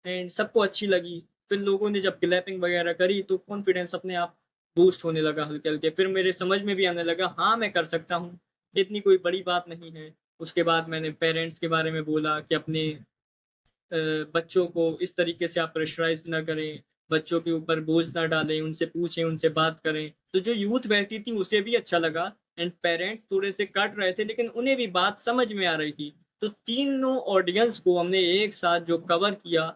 एंड सबको अच्छी लगी। फिर लोगों ने जब क्लैपिंग वगैरह करी तो कॉन्फिडेंस अपने आप बूस्ट होने लगा हल्के-हल्के। फिर मेरे समझ में भी आने लगा हाँ, मैं कर सकता हूँ, इतनी कोई बड़ी बात नहीं है। उसके बाद मैंने पेरेंट्स के बारे में बोला कि अपने बच्चों को इस तरीके से आप प्रेशराइज़ ना करें, बच्चों के ऊपर बोझ ना डालें, उनसे पूछें, उनसे बात करें। तो जो यूथ बैठी थी उसे भी अच्छा लगा एंड पेरेंट्स थोड़े से कट रहे थे लेकिन उन्हें भी बात समझ में आ रही थी। तो तीनों ऑडियंस को हमने एक साथ जो कवर किया,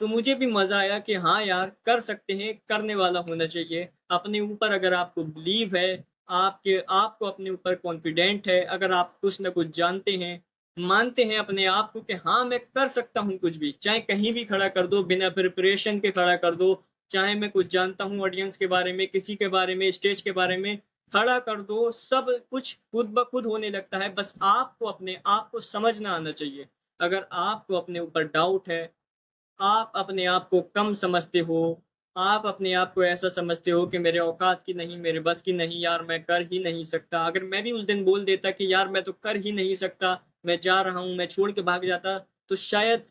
तो मुझे भी मज़ा आया कि हाँ यार, कर सकते हैं, करने वाला होना चाहिए। अपने ऊपर अगर आपको बिलीव है, आपको अपने ऊपर कॉन्फिडेंट है, अगर आप कुछ न कुछ जानते हैं, मानते हैं अपने आप को कि हाँ, मैं कर सकता हूँ कुछ भी, चाहे कहीं भी खड़ा कर दो, बिना प्रिपरेशन के खड़ा कर दो, चाहे मैं कुछ जानता हूँ ऑडियंस के बारे में, किसी के बारे में, स्टेज के बारे में, खड़ा कर दो, सब कुछ खुद ब खुद होने लगता है। बस आपको अपने आप को समझना आना चाहिए। अगर आपको अपने ऊपर डाउट है, आप अपने आप को कम समझते हो, आप अपने आप को ऐसा समझते हो कि मेरे औकात की नहीं, मेरे बस की नहीं, यार मैं कर ही नहीं सकता। अगर मैं भी उस दिन बोल देता कि यार मैं तो कर ही नहीं सकता, मैं जा रहा हूँ, मैं छोड़ के भाग जाता, तो शायद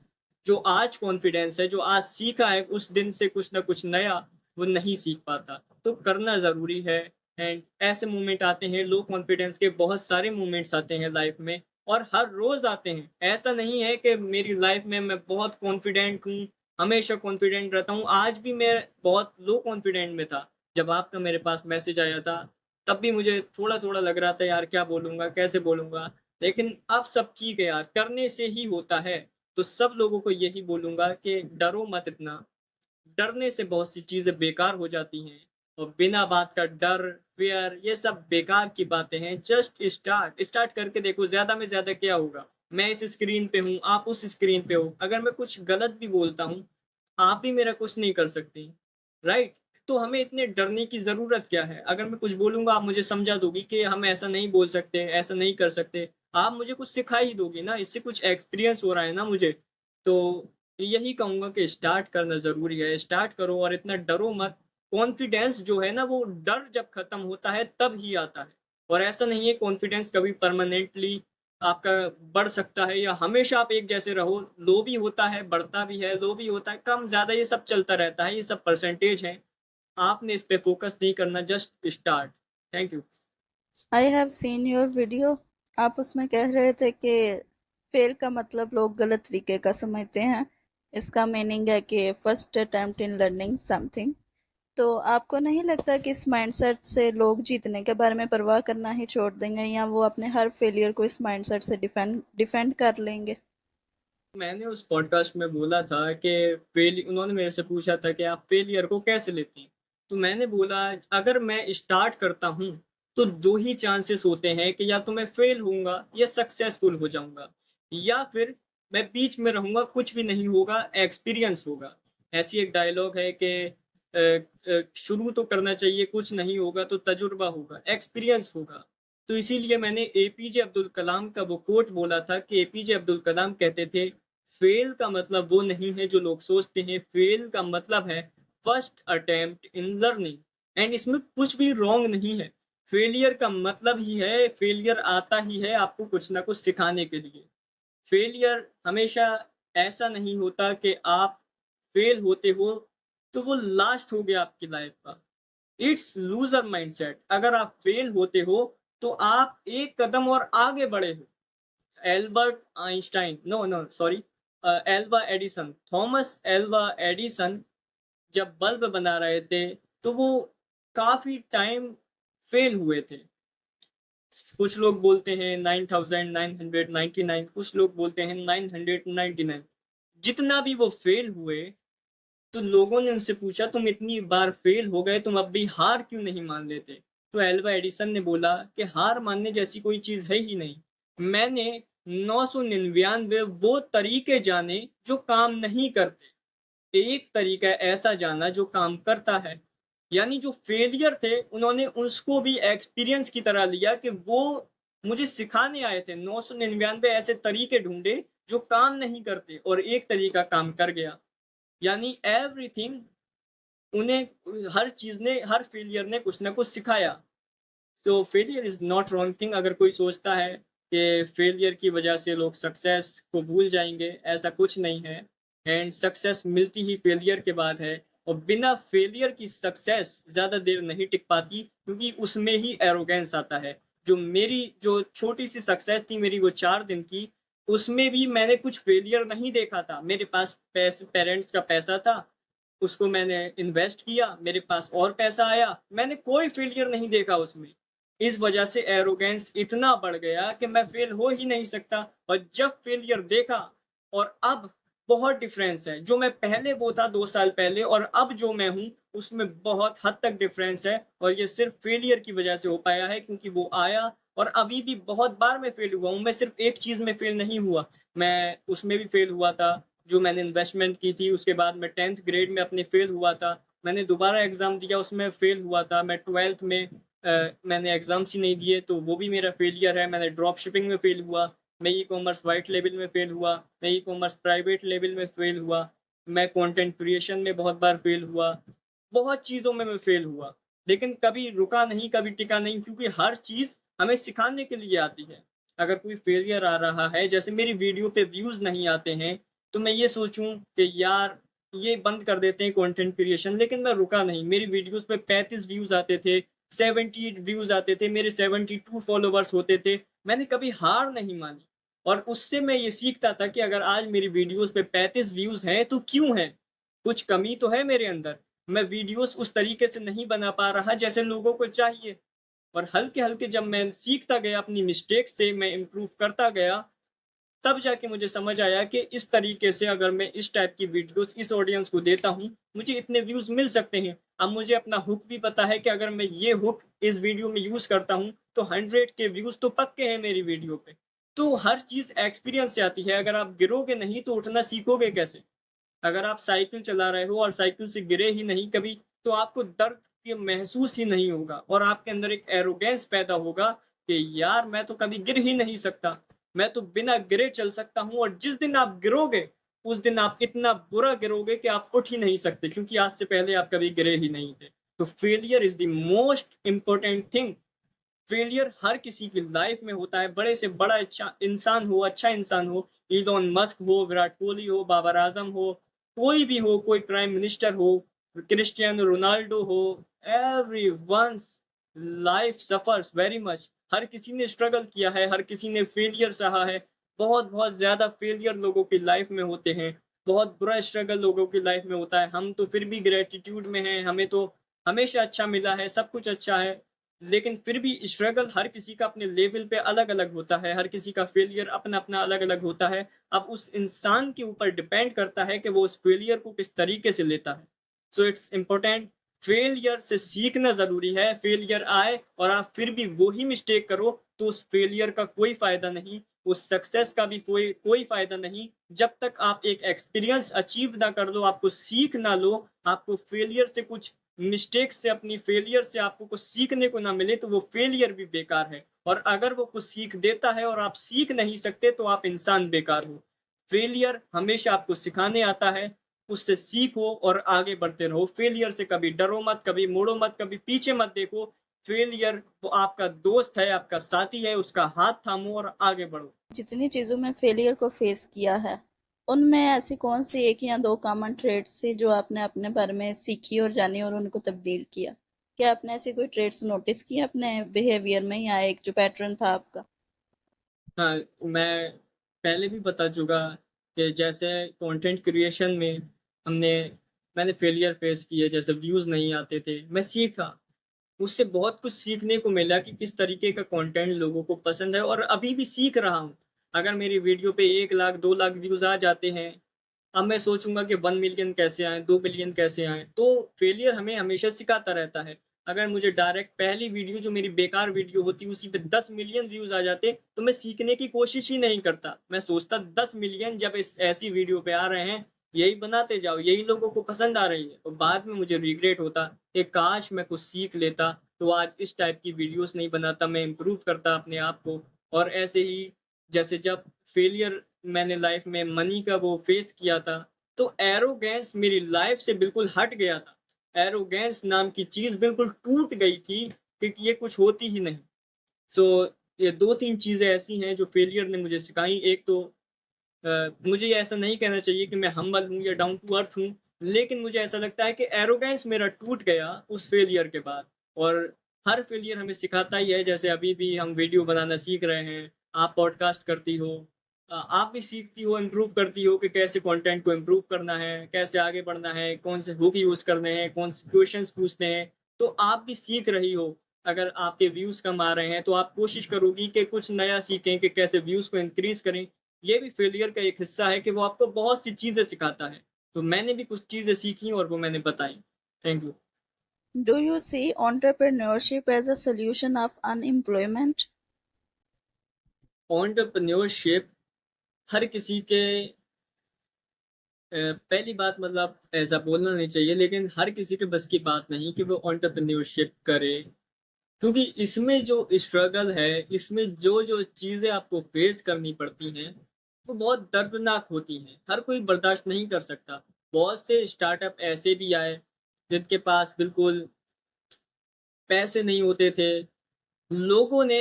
जो आज कॉन्फिडेंस है, जो आज सीखा है, उस दिन से कुछ न कुछ नया वो नहीं सीख पाता। तो करना ज़रूरी है एंड ऐसे मोमेंट आते हैं, लो कॉन्फिडेंस के बहुत सारे मोमेंट्स आते हैं लाइफ में और हर रोज़ आते हैं। ऐसा नहीं है कि मेरी लाइफ में मैं बहुत कॉन्फिडेंट हूँ, हमेशा कॉन्फिडेंट रहता हूँ। आज भी मैं बहुत लो कॉन्फिडेंट में था। जब आपका मेरे पास मैसेज आया था, तब भी मुझे थोड़ा-थोड़ा लग रहा था यार क्या बोलूँगा, कैसे बोलूँगा? लेकिन अब सब ठीक है यार, करने से ही होता है। तो सब लोगों को यही बोलूँगा कि डरो मत इतना। डरने से बहुत सी चीज़ें बेकार हो जाती हैं और बिना बात का डर, फ़ियर ये सब बेकार की बातें हैं। जस्ट स्टार्ट करके देखो, ज़्यादा में ज़्यादा क्या होगा? मैं इस स्क्रीन पे हूँ, आप उस स्क्रीन पे हो। अगर मैं कुछ गलत भी बोलता हूँ, आप भी मेरा कुछ नहीं कर सकती, राइट? तो हमें इतने डरने की ज़रूरत क्या है? अगर मैं कुछ बोलूँगा, आप मुझे समझा दोगी कि हम ऐसा नहीं बोल सकते, ऐसा नहीं कर सकते। आप मुझे कुछ सिखा ही दोगी ना, इससे कुछ एक्सपीरियंस हो रहा है ना मुझे। तो यही कहूँगा कि स्टार्ट करना ज़रूरी है, स्टार्ट करो और इतना डरो मत। कॉन्फिडेंस जो है ना, वो डर जब खत्म होता है तब ही आता है और ऐसा नहीं है कॉन्फिडेंस कभी परमानेंटली आपका बढ़ सकता है या हमेशा आप एक जैसे रहो। लो भी होता है, बढ़ता भी है, लो भी होता है, कम-ज़्यादा ये सब चलता रहता है, ये सब परसेंटेज हैं। आपने इस पे फ़ोकस नहीं करना, just start. Thank you. I have seen your video. आप उसमें कह रहे थे कि फेल का मतलब लोग गलत तरीके का समझते हैं। इसका मीनिंग है कि first attempt in learning something. तो आपको नहीं लगता कि इस माइंडसेट से लोग जीतने के बारे में परवाह करना ही छोड़ देंगे या वो अपने हर फेलियर को इस माइंडसेट से डिफेंड कर लेंगे? मैंने उस पॉडकास्ट में बोला था कि उन्होंने मेरे से पूछा था कि आप फेलियर को कैसे लेती हैं? तो मैंने बोला अगर मैं स्टार्ट करता हूँ, तो 2 ही चांसेस होते हैं कि या तो मैं फेल होऊँगा या सक्सेसफुल हो जाऊँगा या फिर मैं बीच में रहूँगा, कुछ भी नहीं होगा, एक्सपीरियंस होगा। ऐसी एक डायलॉग है कि शुरू तो करना चाहिए, कुछ नहीं होगा तो तजुर्बा होगा, एक्सपीरियंस होगा। तो इसीलिए मैंने एपीजे अब्दुल कलाम का वो कोट बोला था कि एपीजे अब्दुल कलाम कहते थे, फेल का मतलब वो नहीं है जो लोग सोचते हैं, फेल का मतलब है first attempt in learning and इसमें कुछ भी रॉन्ग नहीं है। फेलियर का मतलब ही है, फेलियर आता ही है आपको कुछ ना कुछ सिखाने के लिए। फेलियर हमेशा ऐसा नहीं होता कि आप फेल होते हो तो वो लास्ट हो गया आपकी लाइफ का। It's loser mindset. अगर आप फेल होते हो तो आप एक कदम और आगे बढ़े हो। Albert Einstein, no no sorry, Alva Edison, Thomas Alva Edison जब बल्ब बना रहे थे तो वो काफी टाइम फेल हुए थे। कुछ लोग बोलते हैं 9999, कुछ लोग बोलते हैं 999। जितना भी वो फेल हुए तो लोगों ने उनसे पूछा तुम इतनी बार फेल हो गए, तुम अब भी हार क्यों नहीं मान लेते? तो एल्वा एडिसन ने बोला कि हार मानने जैसी कोई चीज है ही नहीं। मैंने 999 वो तरीके जाने जो काम नहीं करते। एक तरीका ऐसा जाना जो काम करता है। यानी जो फेलियर थे उन्होंने उसको भी एक्सपीरियंस की तरह लिया कि वो मुझे सिखाने आए थे। 999 ऐसे तरीके ढूँढे जो काम नहीं करते और एक तरीका काम कर गया। यानी एवरीथिंग उन्हें हर चीज़ ने हर फेलियर ने कुछ ना कुछ सिखाया। सो failure is not wrong thing. अगर कोई सोचता है कि फेलियर की वजह से लोग सक्सेस को भूल जाएँगे, ऐसा कुछ नहीं है। एंड सक्सेस मिलती ही फेलियर के बाद है और बिना फेलियर की सक्सेस ज़्यादा देर नहीं टिक पाती क्योंकि उसमें ही एरोगेंस आता है। जो छोटी-सी सक्सेस थी मेरी वो 4 दिन की, उसमें भी मैंने कुछ फेलियर नहीं देखा था। मेरे पास पेरेंट्स का पैसा था, उसको मैंने इन्वेस्ट किया, मेरे पास और पैसा आया, मैंने कोई फेलियर नहीं देखा उसमें। इस वजह से एरोगेंस इतना बढ़ गया कि मैं फेल हो ही नहीं सकता और जब फेलियर देखा और अब बहुत डिफरेंस है। जो मैं पहले वो था 2 साल पहले और अब जो मैं हूँ, उसमें बहुत हद तक डिफरेंस है और ये सिर्फ़ फेलियर की वजह से हो पाया है क्योंकि वो आया और अभी भी बहुत बार मैं फेल हुआ हूँ। मैं सिर्फ़ एक चीज़ में फेल नहीं हुआ, मैं उसमें भी फेल हुआ था, जो मैंने इन्वेस्टमेंट की थी। उसके बाद मैं 10th ग्रेड में अपने फेल हुआ था। मैंने दोबारा एग्ज़ाम दिया, उसमें फेल हुआ था। मैं 12th में मैंने एग्ज़ाम्स ही नहीं दिए, तो वो भी मेरा फेलियर है। मैंने ड्रॉप शिपिंग में फेल हुआ, मैं ई-कॉमर्स व्हाइट लेबल में फेल हुआ, मैं ई-कॉमर्स प्राइवेट लेबल में फेल हुआ, मैं कंटेंट क्रिएशन में बहुत बार फेल हुआ, बहुत चीज़ों में मैं फेल हुआ। लेकिन कभी रुका नहीं, कभी टिका नहीं क्योंकि हर चीज़ हमें सिखाने के लिए आती है। अगर कोई फेलियर आ रहा है, जैसे मेरी वीडियो पे व्यूज़ नहीं आते हैं, तो मैं ये सोचूँ कि यार ये बंद कर देते हैं कंटेंट क्रिएशन, लेकिन मैं रुका नहीं। मेरी वीडियोज़ पे 35 व्यूज़ आते थे, 70 व्यूज़ आते थे, मेरे 72 फॉलोवर्स होते थे। मैंने कभी हार नहीं मानी और उससे मैं ये सीखता था कि अगर आज मेरी वीडियोज़ पे 35 व्यूज़ हैं, तो क्यों हैं? कुछ कमी तो है मेरे अंदर। मैं वीडियोज़ उस तरीके से नहीं बना पा रहा जैसे लोगों को चाहिए और हल्के-हल्के जब मैं सीखता गया अपनी मिस्टेक से, मैं इम्प्रूव करता गया, तब जाके मुझे समझ आया कि इस तरीके से अगर मैं इस टाइप की वीडियोज़ इस ऑडियंस को देता हूँ, मुझे इतने व्यूज़ मिल सकते हैं। अब मुझे अपना हुक भी पता है कि अगर मैं ये हुक इस वीडियो में यूज़ करता हूँ, तो 100 के व्यूज़ तो पक्के हैं मेरी वीडियो पे। तो हर चीज़ एक्सपीरियंस से आती है, अगर आप गिरोगे नहीं तो उठना सीखोगे कैसे? अगर आप साइकिल चला रहे हो और साइकिल से गिरे ही नहीं कभी, तो आपको दर्द ये महसूस ही नहीं होगा और आपके अंदर एक एरोगेंस पैदा होगा कि यार मैं तो कभी गिर ही नहीं सकता। मैं तो बिना गिरे चल सकता हूँ और जिस दिन आप गिरोगे, उस दिन आप इतना बुरा गिरोगे कि आप उठ ही नहीं सकते क्योंकि आज से पहले आप कभी गिरे ही नहीं थे। तो failure is the most important thing. Failure हर किसी की लाइफ में होता है, बड़े से बड़ा अच्छा इंसान हो, इलॉन मस्क हो, विराट कोहली हो, बाबर आज़म हो, कोई भी हो, कोई प्राइम मिनिस्टर हो, क्रिस्टियानो रोनाल्डो हो, everyone's life suffers very much. हर किसी ने स्ट्रगल किया है, हर किसी ने फेलियर सहा है। बहुत-बहुत ज़्यादा फेलियर लोगों की लाइफ में होते हैं, बहुत बुरा स्ट्रगल लोगों की लाइफ में होता है। हम तो फिर भी ग्रैटिट्यूड में हैं, हमें तो हमेशा अच्छा मिला है, सब कुछ अच्छा है। लेकिन फिर भी स्ट्रगल हर किसी का अपने लेवल पे अलग-अलग होता है, हर किसी का फेलियर अपना-अपना अलग-अलग होता है। अब उस इंसान के ऊपर डिपेंड करता है कि वो उस फेलियर को किस तरीके से लेता है। सो इट्स इम्पोर्टेंट, फेलियर से सीखना ज़रूरी है। फेलियर आए और आप फिर भी वही मिस्टेक करो, तो उस फेलियर का कोई फ़ायदा नहीं, उस सक्सेस का भी कोई कोई फ़ायदा नहीं। जब तक आप एक एक्सपीरियंस अचीव ना कर लो, आपको सीख ना लो, आपको फेलियर से कुछ मिस्टेक से अपनी फेलियर से आपको कुछ सीखने को ना मिले तो वो फेलियर भी बेकार है और अगर वो कुछ सीख देता है और आप सीख नहीं सकते तो आप इंसान बेकार हो। फेलियर हमेशा आपको सिखाने आता है, उससे सीखो और आगे बढ़ते रहो। फेलियर से कभी डरो मत, कभी मुड़ो मत, कभी पीछे मत देखो। फेलियर वो आपका दोस्त है, आपका साथी है, उसका हाथ थामो और आगे बढ़ो। जितनी चीज़ों में फेलियर को फेस किया है, उनमें ऐसी कौन सी 1 या 2 कॉमन ट्रेड्स थी जो आपने अपने बारे में सीखी और जानी और उनको तब्दील किया? क्या आपने ऐसी कोई ट्रेड्स नोटिस की अपने बिहेवियर में या एक जो पैटर्न था आपका? हाँ, मैं पहले भी बता चुका कि जैसे कंटेंट क्रिएशन में हमने मैंने फेलियर फेस किए, जैसे व्यूज़ नहीं आते थे। मैं सीखा, उससे बहुत कुछ सीखने को मिला कि किस तरीके का कंटेंट लोगों को पसंद है और अभी भी सीख रहा हूँ। अगर मेरी वीडियो पे 1 लाख 2 लाख व्यूज़ आ जाते हैं, अब मैं सोचूँगा कि 1 मिलियन कैसे आएँ, 2 मिलियन कैसे आएँ? तो फेलियर हमें हमेशा सिखाता रहता है। अगर मुझे डायरेक्ट पहली वीडियो जो मेरी बेकार वीडियो होती उसी पे 10 मिलियन व्यूज़ आ जाते, तो मैं सीखने की कोशिश ही नहीं करता। मैं सोचता 10 मिलियन जब इस ऐसी वीडियो पे आ रहे हैं, यही बनाते जाओ, यही लोगों को पसंद आ रही है। और बाद में मुझे रिग्रेट होता कि काश मैं कुछ सीख लेता, तो आज इस टाइप की वीडियोस नहीं बनाता, मैं इम्प्रूव करता अपने आप को। और ऐसे ही जैसे जब फेलियर मैंने लाइफ में मनी का वो फेस किया था, तो एरोगेंस मेरी लाइफ से बिल्कुल हट गया था। एरोगेंस नाम की चीज़ बिल्कुल टूट गई थी कि ये कुछ होती ही नहीं। सो ये 2-3 चीज़ें ऐसी हैं जो फेलियर ने मुझे सिखाई। एक तो मुझे ये ऐसा नहीं कहना चाहिए कि मैं हम्बल हूँ या डाउन टू अर्थ हूँ, लेकिन मुझे ऐसा लगता है कि एरोगेंस मेरा टूट गया उस फेलियर के बाद। और हर फेलियर हमें सिखाता ही है। जैसे अभी भी हम वीडियो बनाना सीख रहे हैं, आप पॉडकास्ट करती हो, आप भी सीखती हो, इम्प्रूव करती हो कि कैसे कंटेंट को इम्प्रूव करना है, कैसे आगे बढ़ना है, कौन से हुक यूज़ करने हैं, कौन से क्वेश्चंस पूछने हैं। तो आप भी सीख रही हो। अगर आपके व्यूज़ कम आ रहे हैं तो आप कोशिश करोगी कि कुछ नया सीखें कि कैसे व्यूज़ को इंक्रीज़ करें। ये भी फेलियर का एक हिस्सा है कि वो आपको बहुत सी चीज़ें सिखाता है। तो मैंने भी कुछ चीज़ें सीखी और वो मैंने बताई। Thank you. Do you see entrepreneurship as a solution of unemployment? Entrepreneurship हर किसी के पहली बात मतलब ऐसा बोलना नहीं चाहिए, लेकिन हर किसी के बस की बात नहीं कि वो एंटरप्रेन्योरशिप करे। क्योंकि इसमें जो स्ट्रगल है, इसमें जो चीज़ें आपको फेस करनी पड़ती हैं, वो बहुत दर्दनाक होती हैं। हर कोई बर्दाश्त नहीं कर सकता। बहुत से स्टार्टअप ऐसे भी आए जिनके पास बिल्कुल पैसे नहीं होते थे। लोगों ने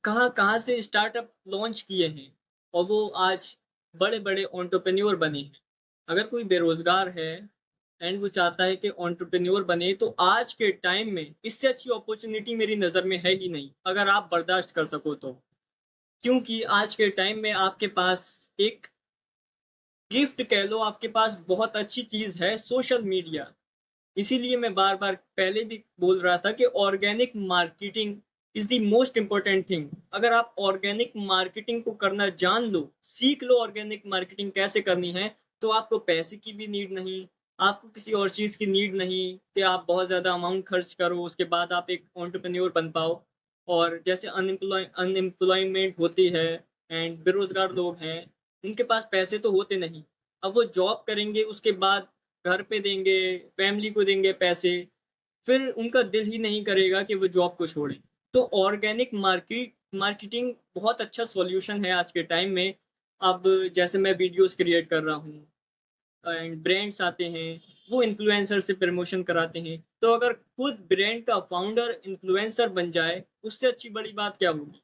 कहाँ-कहाँ से स्टार्टअप लॉन्च किए हैं और वो आज बड़े-बड़े एंटरप्रेन्योर बने हैं। अगर कोई बेरोज़गार है एंड वो चाहता है कि एंटरप्रेन्योर बने, तो आज के टाइम में इससे अच्छी अपॉर्च्युनिटी मेरी नज़र में है ही नहीं, अगर आप बर्दाश्त कर सको तो। क्योंकि आज के टाइम में आपके पास एक गिफ्ट कह लो, आपके पास बहुत अच्छी चीज़ है, सोशल मीडिया। इसीलिए मैं बार-बार पहले भी बोल रहा था कि organic marketing is the most important thing. अगर आप ऑर्गेनिक मार्केटिंग को करना जान लो, सीख लो ऑर्गेनिक मार्केटिंग कैसे करनी है, तो आपको पैसे की भी नीड नहीं, आपको किसी और चीज़ की नीड नहीं कि आप बहुत ज़्यादा अमाउंट खर्च करो, उसके बाद आप एक एंटरप्रेन्योर बन पाओ। और जैसे अनएम्प्लॉयमेंट होती है एंड बेरोज़गार लोग हैं, उनके पास पैसे तो होते नहीं। अब वो जॉब करेंगे, उसके बाद घर पे देंगे, फैमिली को देंगे पैसे, फिर उनका दिल ही नहीं करेगा कि वो जॉब को छोड़ें। तो ऑर्गेनिक मार्केटिंग बहुत अच्छा सॉल्यूशन है आज के टाइम में। अब जैसे मैं वीडियोज़ क्रिएट कर रहा हूँ एंड ब्रांड्स आते हैं, वो इन्फ्लुएंसर से प्रमोशन कराते हैं। तो अगर खुद ब्रांड का फाउंडर इन्फ्लुएंसर बन जाए, उससे अच्छी बड़ी बात क्या होगी?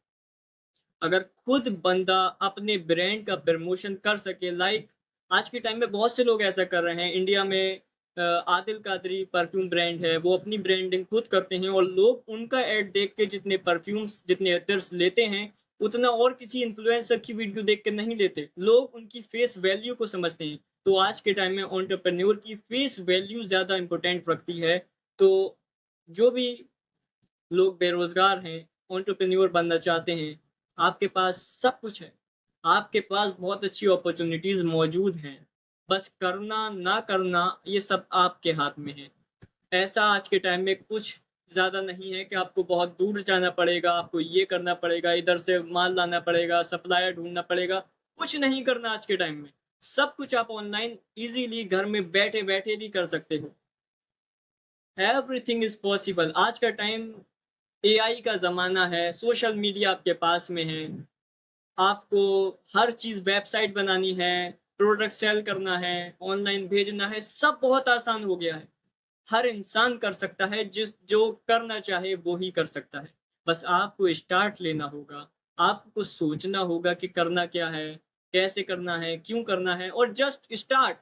अगर खुद बंदा अपने ब्रांड का प्रमोशन कर सके, लाइक आज के टाइम में बहुत से लोग ऐसा कर रहे हैं। इंडिया में आदिल कादरी परफ्यूम ब्रांड है, वो अपनी ब्रांडिंग खुद करते हैं और लोग उनका ऐड देख के जितने परफ्यूम्स, जितने अदर्स लेते हैं, उतना और किसी इन्फ्लुएंसर की वीडियो देख के नहीं लेते। लोग उनकी फेस वैल्यू को समझते हैं। तो आज के टाइम में एंटरप्रेन्योर की फेस वैल्यू ज़्यादा इम्पोर्टेंट रखती है। तो जो भी लोग बेरोज़गार हैं, एंटरप्रेन्योर बनना चाहते हैं, आपके पास सब कुछ है। आपके पास बहुत अच्छी अपॉर्च्युनिटीज़ मौजूद हैं। बस करना, ना करना, ये सब आपके हाथ में है। ऐसा आज के टाइम में कुछ ज़्यादा नहीं है कि आपको बहुत दूर जाना पड़ेगा, आपको ये करना पड़ेगा, इधर से माल लाना पड़ेगा, सप्लायर ढूँढना पड़ेगा। कुछ नहीं करना आज के टाइम में। सब कुछ आप ऑनलाइन ईज़िली घर में बैठे-बैठे भी कर सकते हो। Everything is possible. आज का टाइम एआई का ज़माना है, सोशल मीडिया आपके पास में है। आपको हर चीज़ वेबसाइट बनानी है, प्रोडक्ट सेल करना है, ऑनलाइन भेजना है, सब बहुत आसान हो गया है। हर इंसान कर सकता है, जो करना चाहे वो ही कर सकता है। बस आपको स्टार्ट लेना होगा, आपको सोचना होगा कि करना क्या है, कैसे करना है, क्यों करना है और जस्ट स्टार्ट।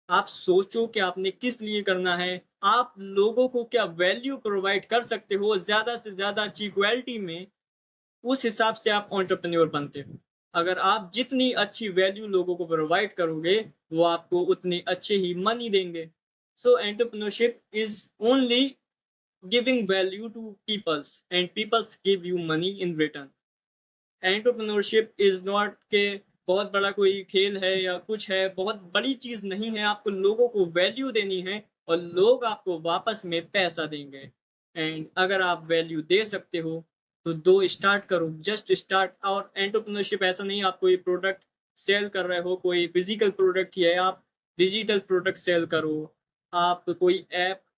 आप सोचो कि आपने किस लिए करना है, आप लोगों को क्या वैल्यू प्रोवाइड कर सकते हो ज़्यादा से ज़्यादा अच्छी क्वालिटी में, उस हिसाब से आप एंटरप्रेन्योर बनते हो। अगर आप जितनी अच्छी वैल्यू लोगों को प्रोवाइड करोगे, वो आपको उतने अच्छे ही मनी देंगे। So entrepreneurship is only giving value to peoples and peoples give you money in return. Entrepreneurship is not के बहुत बड़ा कोई खेल है या कुछ है, बहुत बड़ी चीज़ नहीं है। आपको लोगों को वैल्यू देनी है और लोग आपको वापस में पैसा देंगे। एंड अगर आप वैल्यू दे सकते हो, तो दो, स्टार्ट करो, जस्ट स्टार्ट। और एंटरप्रेन्योरशिप ऐसा नहीं आप कोई प्रोडक्ट सेल कर रहे हो, कोई फिज़िकल प्रोडक्ट ही है, आप डिजिटल प्रोडक्ट सेल करो, आप कोई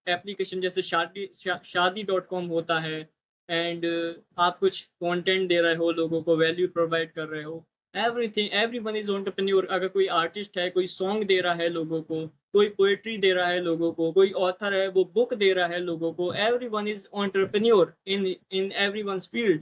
एप्लीकेशन जैसे शादी.com होता है, एंड आप कुछ कंटेंट दे रहे हो, लोगों को वैल्यू प्रोवाइड कर रहे हो, एवरीवन इज एंटरप्रेन्योर। अगर कोई आर्टिस्ट है, कोई सॉन्ग दे रहा है लोगों को, कोई पोएट्री दे रहा है लोगों को, कोई ऑथर है वो बुक दे रहा है लोगों को, everyone is entrepreneur in everyone's field.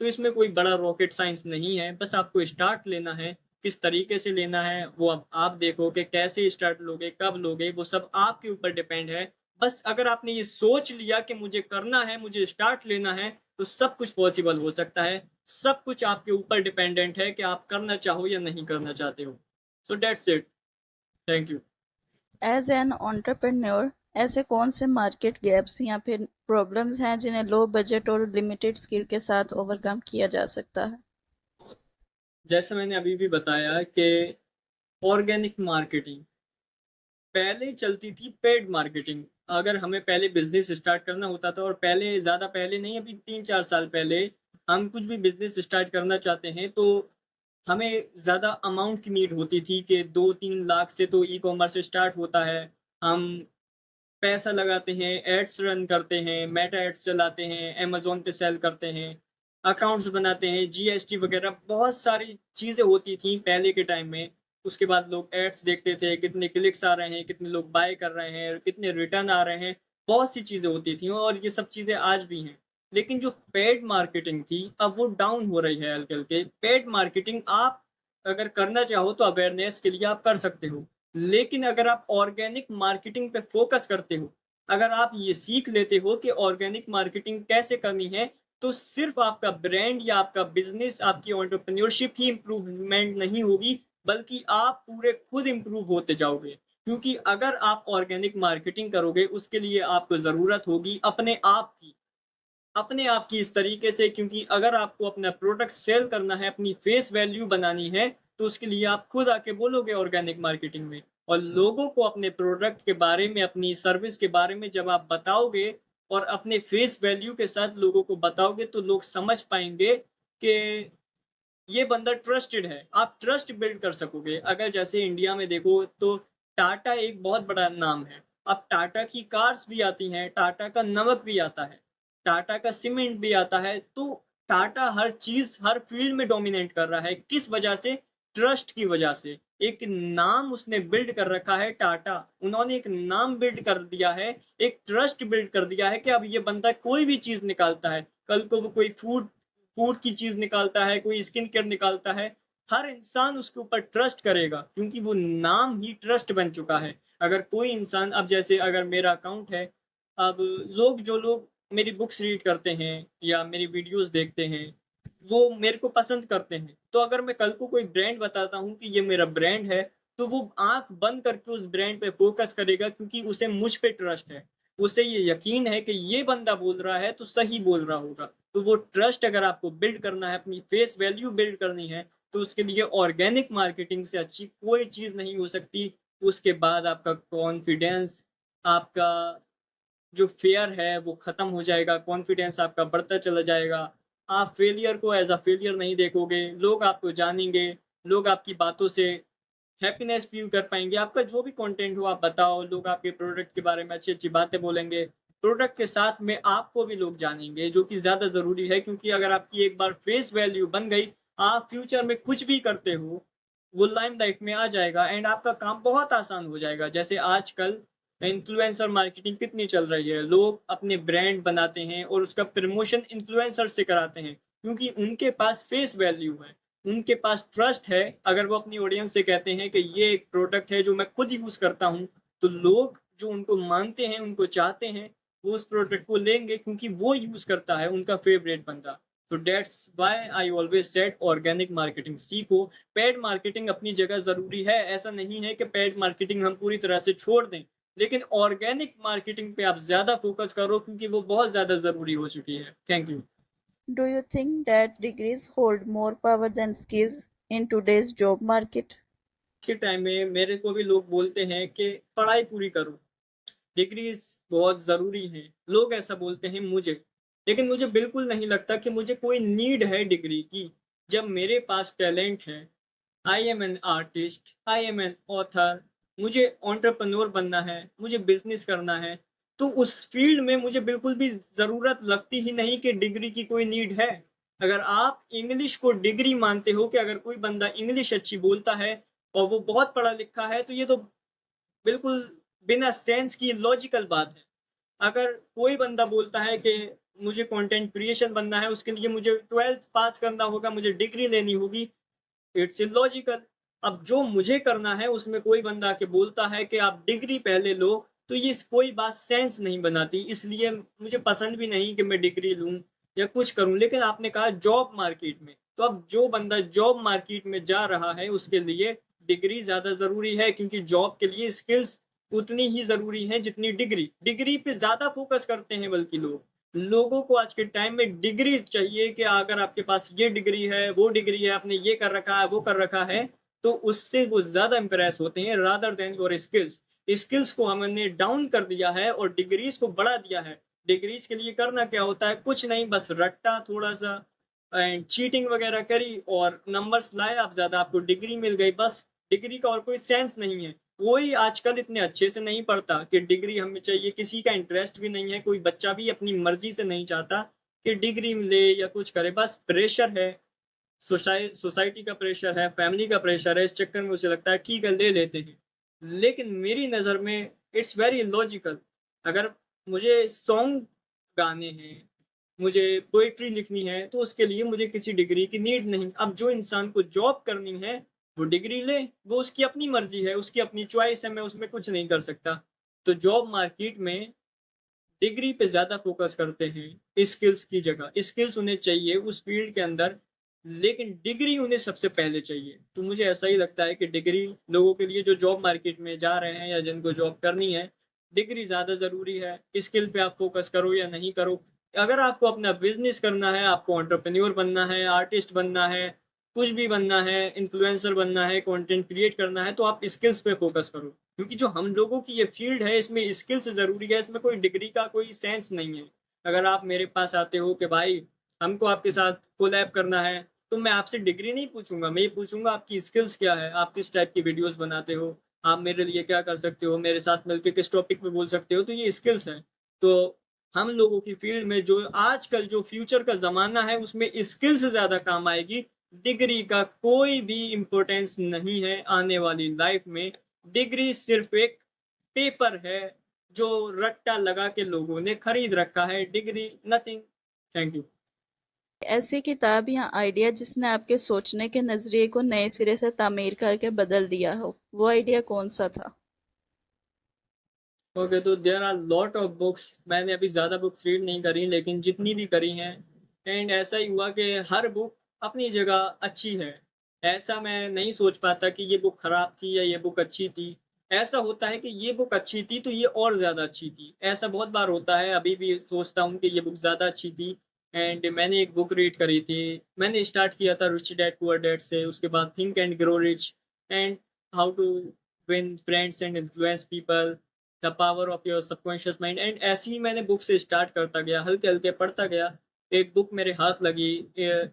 तो इसमें कोई बड़ा रॉकेट साइंस नहीं है, बस आपको स्टार्ट लेना है। किस तरीके से लेना है वो अब आप देखो कि कैसे स्टार्ट लोगे, कब लोगे, वो सब आपके ऊपर डिपेंड है। बस अगर आपने ये सोच लिया कि मुझे करना है, मुझे स्टार्ट लेना है, तो सब कुछ पॉसिबल हो सकता है। सब कुछ आपके ऊपर डिपेंडेंट है कि आप करना चाहो या नहीं करना चाहते हो। So that's it. Thank you. As an entrepreneur, ऐसे कौन से मार्केट गैप्स या फिर प्रॉब्लम्स हैं जिन्हें लो बजट और लिमिटेड स्किल के साथ ओवरकम किया जा सकता है? जैसे मैंने अभी भी बताया कि ऑर्गेनिक मार्केटिंग पहले चलती थी, पेड मार्केटिंग। अगर हमें पहले बिजनेस स्टार्ट करना होता था, और पहले ज़्यादा पहले नहीं, अभी 3-4 साल पहले हम कुछ भी बिजनेस स्टार्ट करना चाहते हैं तो हमें ज़्यादा अमाउंट की नीड होती थी कि 2-3 लाख से तो ई कॉमर्स स्टार्ट होता है। हम पैसा लगाते हैं, एड्स रन करते हैं, मेटा एड्स चलाते हैं, अमेजोन पे सेल करते हैं, अकाउंट्स बनाते हैं, जीएसटी वगैरह बहुत सारी चीज़ें होती थी पहले के टाइम में। उसके बाद लोग एड्स देखते थे, कितने क्लिक्स आ रहे हैं, कितने लोग बाय कर रहे हैं, कितने रिटर्न आ रहे हैं, बहुत सी चीज़ें होती थी, और ये सब चीज़ें आज भी हैं। लेकिन जो पेड मार्केटिंग थी अब वो डाउन हो रही है हल्के हल्के। पेड मार्केटिंग आप अगर करना चाहो तो अवेयरनेस के लिए आप कर सकते हो, लेकिन अगर आप ऑर्गेनिक मार्केटिंग पे फोकस करते हो, अगर आप ये सीख लेते हो कि ऑर्गेनिक मार्केटिंग कैसे करनी है, तो सिर्फ आपका ब्रांड या आपका बिजनेस, आपकी एंटरप्रेन्योरशिप ही इम्प्रूवमेंट नहीं होगी, बल्कि आप पूरे खुद इम्प्रूव होते जाओगे। क्योंकि अगर आप ऑर्गेनिक मार्केटिंग करोगे, उसके लिए आपको ज़रूरत होगी अपने आप की इस तरीके से। क्योंकि अगर आपको अपना प्रोडक्ट सेल करना है, अपनी फेस वैल्यू बनानी है, तो उसके लिए आप खुद आके बोलोगे ऑर्गेनिक मार्केटिंग में, और लोगों को अपने प्रोडक्ट के बारे में, अपनी सर्विस के बारे में जब आप बताओगे और अपने फेस वैल्यू के साथ लोगों को बताओगे, तो लोग समझ पाएंगे कि ये बंदा ट्रस्टेड है। आप ट्रस्ट बिल्ड कर सकोगे। अगर जैसे इंडिया में देखो तो टाटा एक बहुत बड़ा नाम है। अब टाटा की कार्स भी आती हैं, टाटा का नमक भी आता है, टाटा का सीमेंट भी आता है। तो टाटा हर चीज, हर फील्ड में डोमिनेट कर रहा है। किस वजह से? ट्रस्ट की वजह से। एक नाम उसने बिल्ड कर रखा है टाटा, उन्होंने एक नाम बिल्ड कर दिया है, एक ट्रस्ट बिल्ड कर दिया है कि अब ये बंदा कोई भी चीज निकालता है, कल को वो कोई फूड फूड की चीज निकालता है, कोई स्किन केयर निकालता है, हर इंसान उसके ऊपर ट्रस्ट करेगा, क्योंकि वो नाम ही ट्रस्ट बन चुका है। अगर कोई इंसान, अब जैसे अगर मेरा अकाउंट है, अब जो लोग मेरी बुक्स रीड करते हैं या मेरी वीडियोस देखते हैं, वो मेरे को पसंद करते हैं। तो अगर मैं कल को कोई ब्रांड बताता हूँ कि ये मेरा ब्रांड है, तो वो आंख बंद करके उस ब्रांड पे फोकस करेगा, क्योंकि उसे मुझ पे ट्रस्ट है। उसे ये यकीन है कि ये बंदा बोल रहा है तो सही बोल रहा होगा। तो वो ट्रस्ट अगर आपको बिल्ड करना है, अपनी फेस वैल्यू बिल्ड करनी है, तो उसके लिए ऑर्गेनिक मार्केटिंग से अच्छी कोई चीज़ नहीं हो सकती। उसके बाद आपका कॉन्फिडेंस, आपका जो फ़ियर है वो ख़त्म हो जाएगा, कॉन्फिडेंस आपका बढ़ता चला जाएगा। आप फेलियर को एज़ अ फेलियर नहीं देखोगे, लोग आपको जानेंगे, लोग आपकी बातों से हैप्पीनेस फ़ील कर पाएँगे। आपका जो भी कंटेंट हो आप बताओ, लोग आपके प्रोडक्ट के बारे में अच्छी-अच्छी बातें बोलेंगे। प्रोडक्ट के साथ में आपको भी लोग जानेंगे, जो कि ज़्यादा ज़रूरी है, क्योंकि अगर आपकी एक बार फेस वैल्यू बन गई, आप फ्यूचर में कुछ भी करते हो, वो लाइमलाइट में आ जाएगा, एंड आपका काम बहुत आसान हो जाएगा। जैसे आजकल इन्फ्लुएंसर मार्केटिंग कितनी चल रही है, लोग अपने ब्रांड बनाते हैं और उसका प्रमोशन इन्फ्लुएंसर से कराते हैं, क्योंकि उनके पास फेस वैल्यू है, उनके पास ट्रस्ट है। अगर वो अपनी ऑडियंस से कहते हैं कि ये एक प्रोडक्ट है जो मैं खुद यूज़ करता हूँ, तो लोग जो उनको मानते हैं, उनको चाहते हैं, वो उस प्रोडक्ट को लेंगे, क्योंकि वो यूज़ करता है, उनका फेवरेट बंदा। तो that's why I always said organic marketing सीखो। पेड मार्केटिंग अपनी जगह ज़रूरी है, ऐसा नहीं है कि पेड मार्केटिंग हम पूरी तरह से छोड़ दें, लेकिन ऑर्गेनिक मार्केटिंग पे आप ज़्यादा फोकस करो, क्योंकि वो बहुत ज़्यादा ज़रूरी हो चुकी है। Thank you. Do you think that degrees hold more power than skills in today's job market? के टाइम में मेरे को भी लोग बोलते हैं कि पढ़ाई पूरी करो, डिग्रीज बहुत ज़रूरी हैं, लोग ऐसा बोलते हैं मुझे। लेकिन मुझे बिल्कुल नहीं लगता कि मुझे कोई नीड है डिग्री की, जब मेरे पास टैलेंट है। I am an artist, I am an author, मुझे एंटरप्रेन्योर बनना है, मुझे बिजनेस करना है, तो उस फील्ड में मुझे बिल्कुल भी ज़रूरत लगती ही नहीं कि डिग्री की कोई नीड है। अगर आप इंग्लिश को डिग्री मानते हो कि अगर कोई बंदा इंग्लिश अच्छी बोलता है और वो बहुत पढ़ा लिखा है, तो ये तो बिल्कुल बिना सेंस की लॉजिकल बात है। अगर कोई बंदा बोलता है कि मुझे कंटेंट क्रिएशन बनना है, उसके लिए मुझे 12th पास करना होगा, मुझे डिग्री लेनी होगी, इट्स इलॉजिकल। अब जो मुझे करना है उसमें कोई बंदा आके बोलता है कि आप डिग्री पहले लो, तो ये कोई बात सेंस नहीं बनाती, इसलिए मुझे पसंद भी नहीं कि मैं डिग्री लूं या कुछ करूं। लेकिन आपने कहा जॉब मार्केट में, तो अब जो बंदा जॉब मार्केट में जा रहा है उसके लिए डिग्री ज्यादा जरूरी है, क्योंकि जॉब के लिए स्किल्स उतनी ही जरूरी है जितनी डिग्री। डिग्री पे ज्यादा फोकस करते हैं बल्कि लोगों को आज के टाइम में डिग्री चाहिए कि अगर आपके पास ये डिग्री है, वो डिग्री है, आपने ये कर रखा है, वो कर रखा है, तो उससे वो ज्यादा इंप्रेस होते हैं rather than your skills. Skills को हमने डाउन कर दिया है और डिग्रीज को बढ़ा दिया है। डिग्रीज के लिए करना क्या होता है? कुछ नहीं, बस रट्टा थोड़ा सा एंड चीटिंग वगैरह करी और नंबर्स लाए आप ज्यादा, आपको डिग्री मिल गई, बस। डिग्री का और कोई सेंस नहीं है। कोई आजकल इतने अच्छे से नहीं पढ़ता कि डिग्री हमें चाहिए, किसी का इंटरेस्ट भी नहीं है, कोई बच्चा भी अपनी मर्जी से नहीं चाहता कि डिग्री ले या कुछ करे, बस प्रेशर है, सोसाइटी का प्रेशर है, फैमिली का प्रेशर है, इस चक्कर में उसे लगता है ठीक है ले लेते हैं। लेकिन मेरी नज़र में इट्स वेरी लॉजिकल। अगर मुझे सॉन्ग गाने हैं, मुझे पोएट्री लिखनी है, तो उसके लिए मुझे किसी डिग्री की नीड नहीं। अब जो इंसान को जॉब करनी है वो डिग्री ले, वो उसकी अपनी मर्जी है, उसकी अपनी चॉइस है, मैं उसमें कुछ नहीं कर सकता। तो जॉब मार्केट में डिग्री पे ज़्यादा फोकस करते हैं स्किल्स की जगह। स्किल्स उन्हें चाहिए उस फील्ड के अंदर, लेकिन डिग्री उन्हें सबसे पहले चाहिए। तो मुझे ऐसा ही लगता है कि डिग्री लोगों के लिए जो जॉब मार्केट में जा रहे हैं या जिनको जॉब करनी है, डिग्री ज़्यादा ज़रूरी है। स्किल पे आप फोकस करो या नहीं करो। अगर आपको अपना बिजनेस करना है, आपको एंटरप्रेन्योर बनना है, आर्टिस्ट बनना है, कुछ भी बनना है, इन्फ्लुएंसर बनना है, कंटेंट क्रिएट करना है, तो आप स्किल्स पे फोकस करो। क्योंकि जो हम लोगों की ये फील्ड है इसमें स्किल्स ज़रूरी है, इसमें कोई डिग्री का कोई सेंस नहीं है। अगर आप मेरे पास आते हो कि भाई हमको आपके साथ कोलैब करना है, तो मैं आपसे डिग्री नहीं पूछूंगा, मैं ये पूछूंगा आपकी स्किल्स क्या है, आप किस टाइप की वीडियोस बनाते हो, आप मेरे लिए क्या कर सकते हो, मेरे साथ मिलकर किस टॉपिक पे बोल सकते हो, तो ये स्किल्स है। तो हम लोगों की फील्ड में जो आजकल जो फ्यूचर का ज़माना है उसमें स्किल्स ज़्यादा काम आएगी। डिग्री का कोई भी इम्पोर्टेंस नहीं है आने वाली लाइफ में। डिग्री सिर्फ एक पेपर है जो रट्टा लगा के लोगों ने खरीद रखा है, डिग्री नथिंग। Thank you. ऐसी किताब या आइडिया जिसने आपके सोचने के नज़रिए को नए सिरे से तामीर करके बदल दिया हो, वो आइडिया कौन सा था? ओके, तो there are lot of books. मैंने अभी ज़्यादा बुक्स रीड नहीं करी, लेकिन जितनी भी करी हैं, एंड ऐसा ही हुआ कि हर बुक अपनी जगह अच्छी है। ऐसा मैं नहीं सोच पाता कि ये बुक खराब थी या ये बुक अच्छी थी। ऐसा होता है कि ये बुक अच्छी थी तो ये और ज़्यादा अच्छी थी, ऐसा बहुत बार होता है। अभी भी सोचता हूँ कि ये बुक ज़्यादा अच्छी थी। एंड मैंने एक बुक रीड करी थी, मैंने स्टार्ट किया था रिच डैड पुअर डैड से, उसके बाद think and grow rich, and how to win friends and influence people, the power of your subconscious mind. And ऐसे ही मैंने बुक से स्टार्ट करता गया, हल्के हल्के पढ़ता गया। एक बुक मेरे हाथ लगी,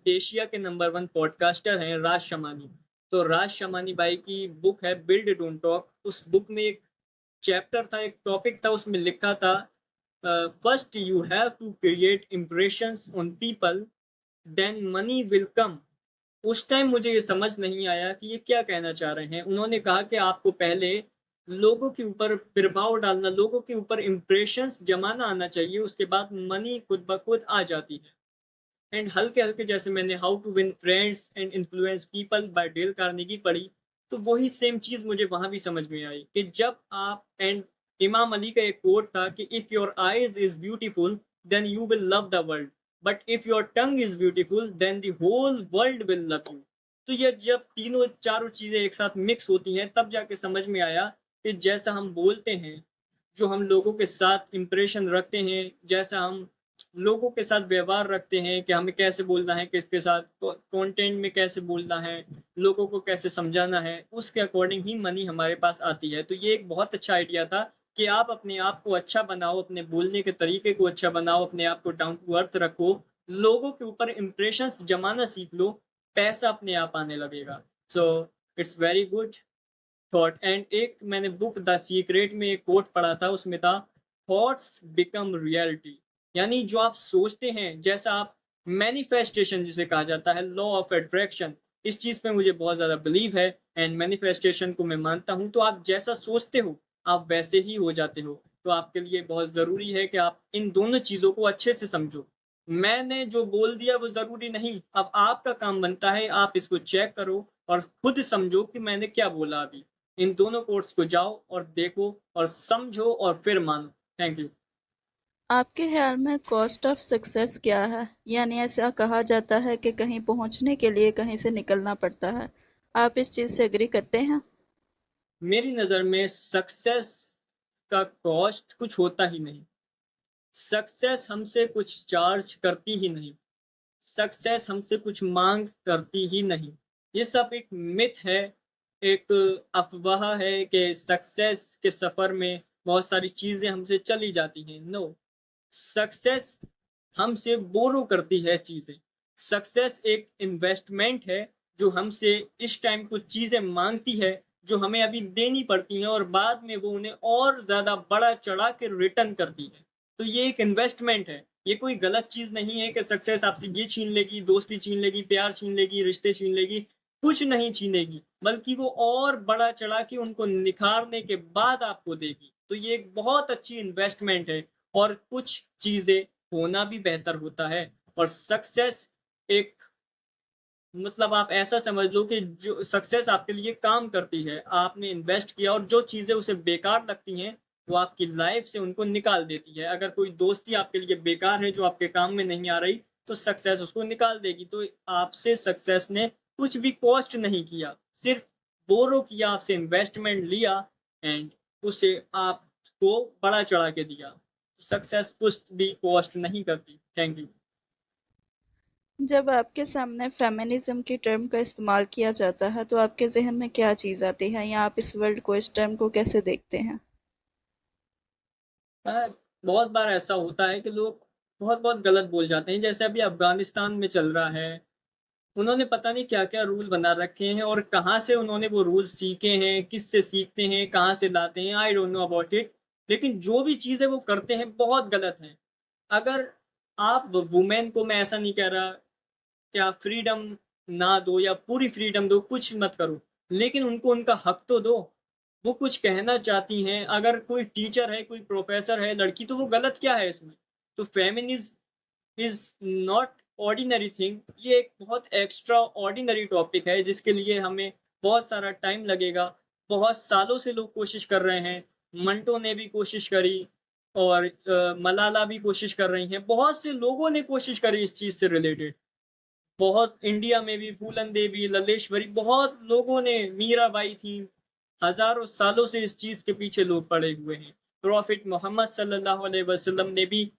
एशिया के नंबर 1 पॉडकास्टर हैं राज शमानी। तो राज शमानी भाई की बुक है बिल्ड डोंट टॉक। उस बुक में एक चैप्टर था, एक टॉपिक था, उसमें लिखा था first you have to create impressions on people, then money will come. उस टाइम मुझे ये समझ नहीं आया कि ये क्या कहना चाह रहे हैं। उन्होंने कहा कि आपको पहले लोगों के ऊपर प्रभाव डालना, लोगों के ऊपर इम्प्रेशंस जमाना आना चाहिए, उसके बाद मनी खुद ब खुद आ जाती है। एंड हल्के हल्के जैसे मैंने how to win friends and influence people by Dale Carnegie पढ़ी, तो वही सेम चीज मुझे वहां भी समझ में आई कि जब आप, एंड इमाम अली का एक कोट था कि if your eyes is beautiful then you will love the world, but if your tongue is beautiful then the whole world will love you. तो ये जब तीनों चारों चीजें एक साथ मिक्स होती हैं तब जाके समझ में आया कि जैसा हम बोलते हैं, जो हम लोगों के साथ इंप्रेशन रखते हैं, जैसा हम लोगों के साथ व्यवहार रखते हैं कि हमें कैसे बोलना है, किसके साथ कंटेंट में कैसे बोलना है, लोगों को कैसे समझाना है, उसके अकॉर्डिंग ही मनी हमारे पास आती है। तो ये एक बहुत अच्छा आइडिया था कि आप अपने आप को अच्छा बनाओ, अपने बोलने के तरीके को अच्छा बनाओ, अपने आप को डाउन टू अर्थ रखो, लोगों के ऊपर इंप्रेशंस जमाना सीख लो, पैसा अपने आप आने लगेगा। So it's very good. Thought. And एक मैंने बुक द सीक्रेट में एक कोट पढ़ा था, उसमें था थॉट्स बिकम रियलिटी। यानी जो आप सोचते हैं, जैसा आप मैनिफेस्टेशन जिसे कहा जाता है, लॉ ऑफ अट्रैक्शन, इस चीज पे मुझे बहुत ज्यादा बिलीव है एंड मैनिफेस्टेशन को मैं मानता हूँ। तो आप जैसा सोचते हो आप वैसे ही हो जाते हो। तो आपके लिए बहुत जरूरी है कि आप इन दोनों चीजों को अच्छे से समझो। मैंने जो बोल दिया वो जरूरी नहीं, अब आपका काम बनता है आप इसको चेक करो और खुद समझो कि मैंने क्या बोला अभी। इन दोनों कोर्स को जाओ और देखो और समझो और फिर मानो। Thank you. आपके ख्याल में कॉस्ट ऑफ सक्सेस क्या है? यानी ऐसा कहा जाता है कि कहीं पहुंचने के लिए कहीं से निकलना पड़ता है। आप इस चीज़ से एग्री करते हैं? मेरी नज़र में सक्सेस का कॉस्ट कुछ होता ही नहीं। सक्सेस हमसे कुछ चार्ज करती ही नहीं। सक्सेस हमसे कुछ मांग करती ही नहीं। ये सब एक मिथ है, एक अफवाह है कि सक्सेस के सफ़र में बहुत सारी चीज़ें हमसे चली जाती हैं। नो, सक्सेस हमसे बोरो करती है चीज़ें। सक्सेस एक इन्वेस्टमेंट है जो हमसे इस टाइम कुछ चीज़ें माँगती है जो हमें अभी देनी पड़ती हैं और बाद में वो उन्हें और ज़्यादा बढ़ा-चढ़ा के रिटर्न करती है। तो ये एक इन्वेस्टमेंट है। ये कोई गलत चीज़ नहीं है कि सक्सेस आपसे ये छीन लेगी, दोस्ती छीन लेगी, प्यार छीन लेगी, रिश्ते छीन लेगी। कुछ नहीं छीनेगी, बल्कि वो और बढ़ा-चढ़ा के उनको निखारने के बाद आपको देगी। तो ये एक बहुत अच्छी इन्वेस्टमेंट है और कुछ चीज़ें होना भी बेहतर होता है। और सक्सेस एक, मतलब आप ऐसा समझ लो कि जो सक्सेस आपके लिए काम करती है, आपने इन्वेस्ट किया और जो चीज़ें उसे बेकार लगती हैं, वो आपकी लाइफ से उनको निकाल देती है। अगर कोई दोस्ती आपके लिए बेकार है, जो आपके काम में नहीं आ रही, तो सक्सेस उसको निकाल देगी। तो आपसे सक्सेस ने कुछ भी कॉस्ट नहीं किया, सिर्फ बोरो किया, आपसे इन्वेस्टमेंट लिया एंड उसे आपको बढ़ा चढ़ा के दिया। सक्सेस कुछ भी कॉस्ट नहीं करती। Thank you. जब आपके सामने फेमिनिज्म की टर्म का इस्तेमाल किया जाता है तो आपके जहन में क्या चीज़ आती है, या आप इस वर्ल्ड को, इस टर्म को कैसे देखते हैं? बहुत बार ऐसा होता है कि लोग बहुत-बहुत गलत बोल जाते हैं। जैसे अभी अफ़गानिस्तान में चल रहा है, उन्होंने पता नहीं क्या-क्या रूल बना रखे हैं और कहाँ से उन्होंने वो रूल सीखे हैं, किससे सीखते हैं, कहाँ से लाते हैं, I don't know about it. लेकिन जो भी चीज़ें वो करते हैं बहुत गलत हैं। अगर आप वुमेन को, मैं ऐसा नहीं कह रहा कि आप फ्रीडम ना दो या पूरी फ्रीडम दो, कुछ मत करो, लेकिन उनको उनका हक तो दो। वो कुछ कहना चाहती हैं, अगर कोई टीचर है, कोई प्रोफ़ेसर है, लड़की, तो वो गलत क्या है इसमें? तो feminism is not ordinary thing. ये एक बहुत एक्स्ट्रा ऑर्डिनरी टॉपिक है जिसके लिए हमें बहुत सारा टाइम लगेगा। बहुत सालों से लोग कोशिश कर रहे हैं। मंटो ने भी कोशिश करी और मलाला भी कोशिश कर रही हैं। बहुत से लोगों ने कोशिश करी इस चीज़ से रिलेटेड। बहुत इंडिया में भी फूलन देवी, ललेश्वरी, बहुत लोगों ने, मीराबाई थी। हज़ारों सालों से इस चीज़ के पीछे लोग पड़े हुए हैं। प्रॉफ़िट मोहम्मद सल्लल्लाहु अलैहि वसल्लम ने भी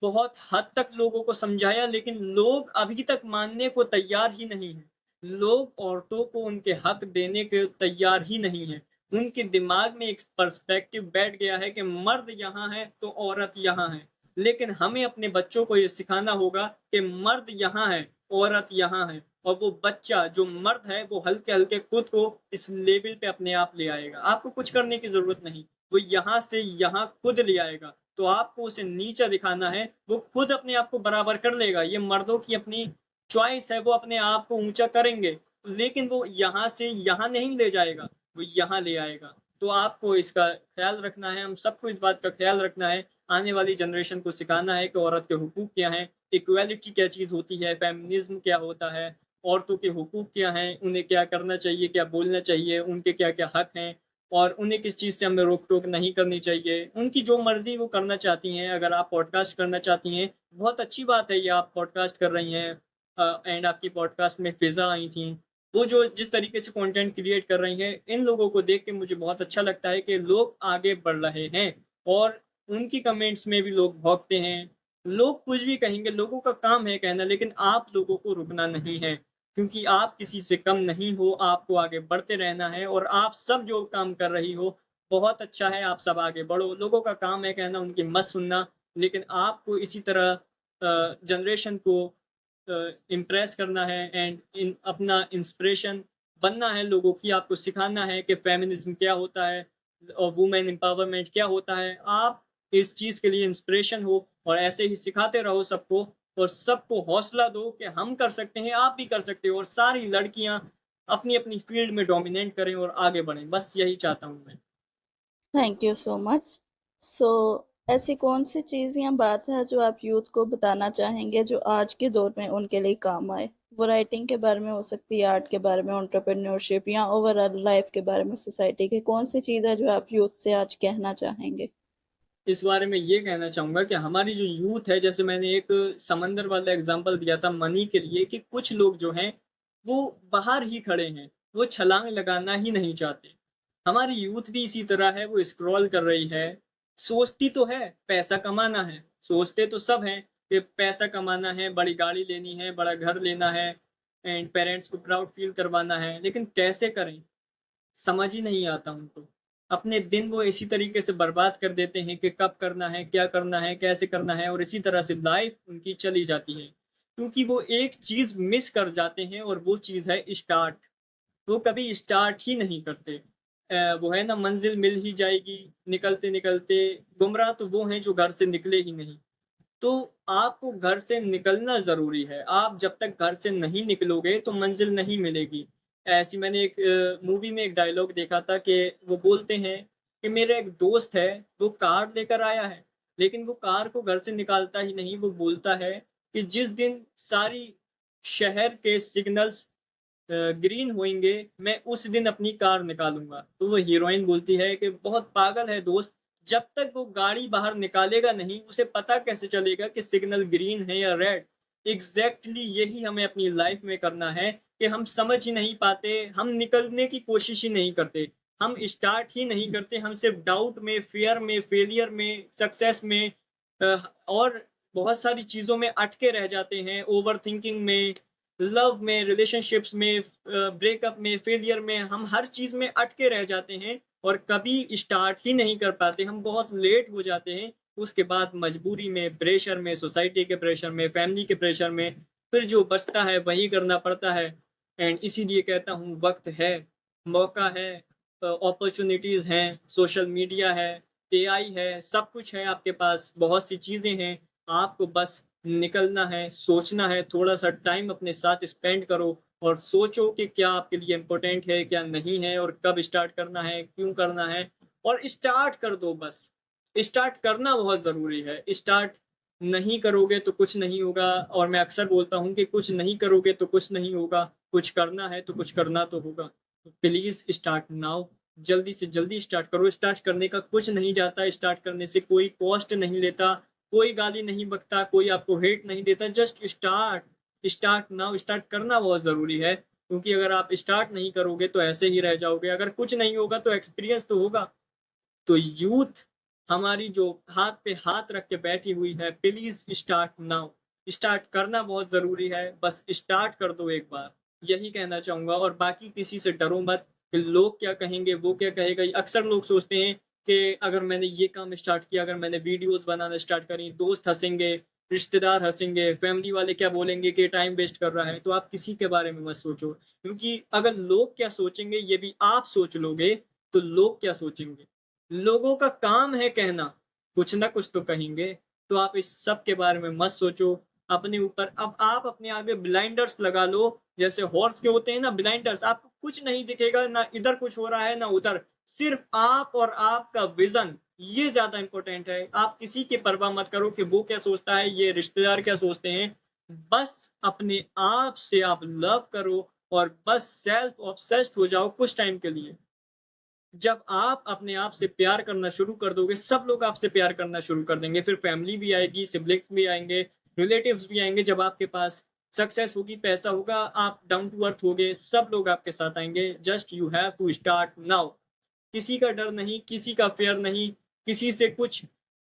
बहुत हद तक लोगों को समझाया, लेकिन लोग अभी तक मानने को तैयार ही नहीं हैं। लोग औरतों को उनके हक देने के तैयार ही नहीं हैं। उनके दिमाग में एक पर्सपेक्टिव बैठ गया है कि मर्द यहाँ है तो औरत यहाँ है। लेकिन हमें अपने बच्चों को ये सिखाना होगा कि मर्द यहाँ है, औरत यहाँ है, और वो बच्चा जो मर्द है वो हल्के-हल्के खुद को इस लेवल पे अपने आप ले आएगा। आपको कुछ करने की ज़रूरत नहीं। वो यहाँ से यहाँ खुद ले आएगा। तो आपको उसे नीचा दिखाना है, वो खुद अपने आप को बराबर कर लेगा। ये मर्दों की अपनी चॉइस है, वो अपने आप को ऊँचा करेंगे, लेकिन वो यहाँ से यहाँ नहीं ले जाएगा, वो यहाँ ले आएगा। तो आपको इसका ख़्याल रखना है, हम सबको इस बात का ख़्याल रखना है, आने वाली जनरेशन को सिखाना है कि औरत के हुकूक क्या हैं, इक्वालिटी क्या चीज़ होती है, फेमिनिज़्म क्या होता है, औरतों के हुकूक क्या हैं, उन्हें क्या करना चाहिए, क्या बोलना चाहिए, उनके क्या-क्या हक हैं और उन्हें किस चीज़ से हमें रोक-टोक नहीं करनी चाहिए। उनकी जो मर्ज़ी वो करना चाहती हैं। अगर आप पॉडकास्ट करना चाहती हैं, बहुत अच्छी बात है ये आप पॉडकास्ट कर रही हैं। एंड आपकी पॉडकास्ट में फ़िज़ा आई थीं। वो जो जिस तरीके से कंटेंट क्रिएट कर रही हैं, इन लोगों को देख के मुझे बहुत अच्छा लगता है कि लोग आगे बढ़ रहे हैं और उनकी कमेंट्स में भी लोग भौंकते हैं। लोग कुछ भी कहेंगे, लोगों का काम है कहना, लेकिन आप लोगों को रुकना नहीं है। क्योंकि आप किसी से कम नहीं हो, आपको आगे बढ़ते रहना है और आप सब जो काम कर रही हो, बहुत अच्छा है, आप सब आगे बढ़ो। लोगों का काम है कहना, उनकी मत सुनना, लेकिन आपको इसी तरह जनरेशन को इम्प्रेस करना है एंड इन अपना इंस्पिरेशन बनना है लोगों की, आपको सिखाना है कि फेमिनिज्म क्या होता है और वुमेन एम्पावरमेंट क्या होता है। आप इस चीज़ के लिए इंस्पिरेशन हो और ऐसे ही सिखाते रहो सबको और सबको हौसला दो कि हम कर सकते हैं, आप भी कर सकते हो और सारी लड़कियाँ अपनी-अपनी फ़ील्ड में डोमिनेट करें और आगे बढ़ें। बस यही चाहता हूँ मैं। Thank you so much. So ऐसी कौन सी चीज़ या बात है जो आप यूथ को बताना चाहेंगे जो आज के दौर में उनके लिए काम आए? वो राइटिंग के बारे में हो सकती है, आर्ट के बारे में, एंटरप्रेन्योरशिप या ओवरऑल लाइफ के बारे में, सोसाइटी के कौन सी चीज़ है जो आप यूथ से आज कहना चाहेंगे? इस बारे में ये कहना चाहूँगा कि हमारी जो यूथ है, जैसे मैंने एक समंदर वाला एग्ज़ाम्पल दिया था मनी के लिए कि कुछ लोग जो हैं, वो बाहर ही खड़े हैं, वो छलांग लगाना ही नहीं चाहते। हमारी यूथ भी इसी तरह है, वो स्क्रॉल कर रही है, सोचती तो है पैसा कमाना है, सोचते तो सब हैं कि पैसा कमाना है, बड़ी गाड़ी लेनी है, बड़ा घर लेना है एंड पेरेंट्स को प्राउड फ़ील करवाना है, लेकिन कैसे करें? समझ ही नहीं आता उनको। अपने दिन वो इसी तरीके से बर्बाद कर देते हैं कि कब करना है, क्या करना है, कैसे करना है और इसी तरह से लाइफ़ उनकी चली जाती है। क्योंकि वो एक चीज़ मिस कर जाते हैं और वो चीज़ है स्टार्ट। वो कभी स्टार्ट ही नहीं करते। वो है ना मंज़िल मिल ही जाएगी, निकलते-निकलते गुमराह तो वो हैं जो घर से निकले ही नहीं। तो आपको घर से निकलना ज़रूरी है। आप जब तक घर से नहीं निकलोगे तो मंज़िल नहीं मिलेगी। ऐसी मैंने एक मूवी में एक डायलॉग देखा था कि वो बोलते हैं कि मेरा एक दोस्त है, वो कार लेकर आया है, लेकिन वो कार को घर से निकालता ही नहीं। वो बोलता है कि जिस दिन सारी शहर के सिग्नल्स ग्रीन होएँगे, मैं उस दिन अपनी कार निकालूँगा। तो वो हीरोइन बोलती है कि बहुत पागल है दोस्त, जब तक वो गाड़ी बाहर निकालेगा नहीं, उसे पता कैसे चलेगा कि सिग्नल ग्रीन है या रेड? एग्ज़ैक्टली यही हमें अपनी लाइफ़ में करना है कि हम समझ ही नहीं पाते, हम निकलने की कोशिश ही नहीं करते। हम स्टार्ट ही नहीं करते, हम सिर्फ़ डाउट में, फ़ियर में, फेलियर में, सक्सेस में और बहुत सारी चीज़ों में अटके रह जाते हैं, ओवरथिंकिंग में, लव में, रिलेशनशिप्स में, ब्रेकअप में, फेलियर में, हम हर चीज़ में अटके रह जाते हैं और कभी स्टार्ट ही नहीं कर पाते। हम बहुत लेट हो जाते हैं। उसके बाद मजबूरी में, प्रेशर में, सोसाइटी के प्रेशर में, फैमिली के प्रेशर में, फिर जो बचता है वही करना पड़ता है। एंड इसीलिए कहता हूँ वक़्त है, मौका है, अपॉर्च्युनिटीज़ हैं, सोशल मीडिया है, एआई है, सब कुछ है आपके पास, बहुत सी चीज़ें हैं। आपको बस निकलना है, सोचना है, थोड़ा-सा टाइम अपने साथ स्पेंड करो और सोचो कि क्या आपके लिए इम्पोर्टेंट है, क्या नहीं है और कब स्टार्ट करना है, क्यों करना है और स्टार्ट कर दो बस। स्टार्ट करना बहुत ज़रूरी है। स्टार्ट नहीं करोगे तो कुछ नहीं होगा और मैं अक्सर बोलता हूँ कि कुछ नहीं करोगे तो कुछ नहीं होगा, कुछ करना है तो कुछ करना तो होगा। तो प्लीज़ स्टार्ट नाउ, जल्दी से जल्दी स्टार्ट करो। स्टार्ट करने का कुछ नहीं जाता, स्टार्ट करने से कोई कॉस्ट नहीं लेता, कोई गाली नहीं बकता, कोई आपको हेट नहीं देता, just start, start now. Start करना बहुत ज़रूरी है, क्योंकि अगर आप स्टार्ट नहीं करोगे तो ऐसे ही रह जाओगे। अगर कुछ नहीं होगा तो एक्सपीरियंस तो होगा। तो यूथ हमारी जो हाथ पे हाथ रख के बैठी हुई है, प्लीज़ स्टार्ट नाउ। स्टार्ट करना बहुत ज़रूरी है, बस स्टार्ट कर दो एक बार, यही कहना चाहूँगा और बाकी किसी से डरो मत कि लोग क्या कहेंगे, वो क्या कहेगा। अक्सर लोग सोचते हैं कि अगर मैंने ये काम स्टार्ट किया, अगर मैंने वीडियोज़ बनाना स्टार्ट करी, दोस्त हँसेंगे, रिश्तेदार हँसेंगे, फैमिली वाले क्या बोलेंगे कि टाइम वेस्ट कर रहा है। तो आप किसी के बारे में मत सोचो, क्योंकि अगर लोग क्या सोचेंगे ये भी आप सोच लोगे, तो लोग क्या सोचेंगे? लोगों का काम है कहना, कुछ ना कुछ तो कहेंगे, तो आप इस सब के बारे में मत सोचो। अपने ऊपर अब आप अपने आगे ब्लाइंडर्स लगा लो, जैसे हॉर्स के होते हैं ना ब्लाइंडर्स, आपको कुछ नहीं दिखेगा, ना इधर कुछ हो रहा है, ना उधर। सिर्फ़ आप और आपका विज़न, ये ज़्यादा इम्पोर्टेंट है। आप किसी की परवाह मत करो कि वो क्या सोचता है, ये रिश्तेदार क्या सोचते हैं। बस अपने आप से आप लव करो और बस सेल्फ ऑब्सेस्ड हो जाओ कुछ टाइम के लिए। जब आप अपने आप से प्यार करना शुरू कर दोगे, सब लोग आपसे प्यार करना शुरू कर देंगे। फिर फैमिली भी आएगी, सिब्लिंग्स भी आएँगे, रिलेटिव्स भी आएँगे। जब आपके पास सक्सेस होगी, पैसा होगा, आप डाउन टू अर्थ होगे, सब लोग आपके साथ आएँगे। Just you have to start now. किसी का डर नहीं, किसी का फ़ियर नहीं, किसी से कुछ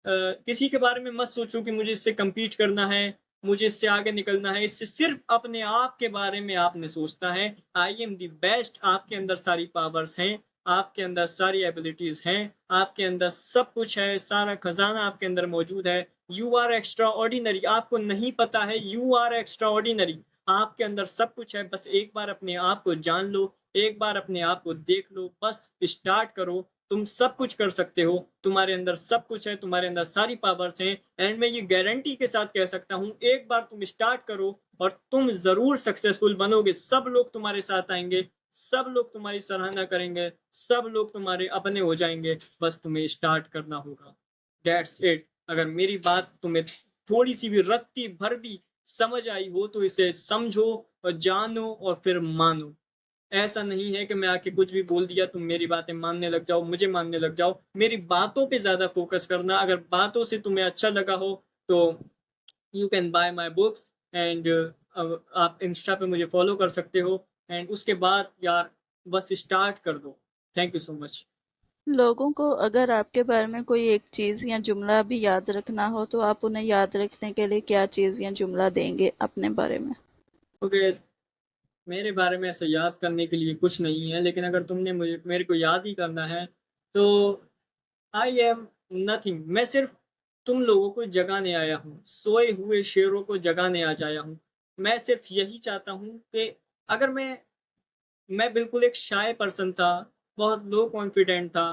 किसी के बारे में मत सोचो कि मुझे इससे कम्पीट करना है, मुझे इससे आगे निकलना है। इससे सिर्फ़ अपने आप के बारे में आपने सोचना है। आई एम द बेस्ट, आपके अंदर सारी पावर्स हैं, आपके अंदर सारी एबिलिटीज़ हैं, आपके अंदर सब कुछ है, सारा खज़ाना आपके अंदर मौजूद है। यू आर एक्स्ट्राऑर्डिनरी, आपको नहीं पता है, यू आर एक्स्ट्राऑर्डिनरी। आपके अंदर सब कुछ है, बस एक बार अपने आप को जान लो, एक बार अपने आप को देख लो, बस स्टार्ट करो। तुम सब कुछ कर सकते हो, तुम्हारे अंदर सब कुछ है, तुम्हारे अंदर सारी पावर्स हैं। एंड मैं ये गारंटी के साथ कह सकता हूँ, एक बार तुम स्टार्ट करो और तुम जरूर सक्सेसफुल बनोगे। सब लोग तुम्हारे साथ आएंगे, सब लोग तुम्हारी सराहना करेंगे, सब लोग तुम्हारे अपने हो जाएंगे। बस तुम्हें स्टार्ट करना होगा। That's it. अगर मेरी बात तुम्हें थोड़ी सी भी रत्ती भर भी समझ आई हो तो इसे समझो और जानो और फिर मानो। ऐसा नहीं है कि मैं आके कुछ भी बोल दिया तुम मेरी बातें मानने लग जाओ, मुझे मानने लग जाओ। मेरी बातों पे ज्यादा फोकस करना। अगर बातों से तुम्हें अच्छा लगा हो तो you can buy my books and आप इंस्टा पे मुझे फॉलो कर सकते हो। एंड उसके बाद यार बस स्टार्ट कर दो। Thank you so much. लोगों को अगर आपके बारे में कोई एक चीज़ या जुमला भी याद रखना हो तो आप उन्हें याद रखने के लिए क्या चीज़ या जुमला देंगे अपने बारे में? ओके, मेरे बारे में ऐसे याद करने के लिए कुछ नहीं है, लेकिन अगर तुमने मुझे मेरे को याद ही करना है तो आई एम नथिंग। मैं सिर्फ तुम लोगों को जगाने आया हूँ, सोए हुए शेरों को जगाने आज आया हूँ। मैं सिर्फ यही चाहता हूँ कि अगर मैं बिल्कुल एक शाय पर्सन था, बहुत लो कॉन्फिडेंट था।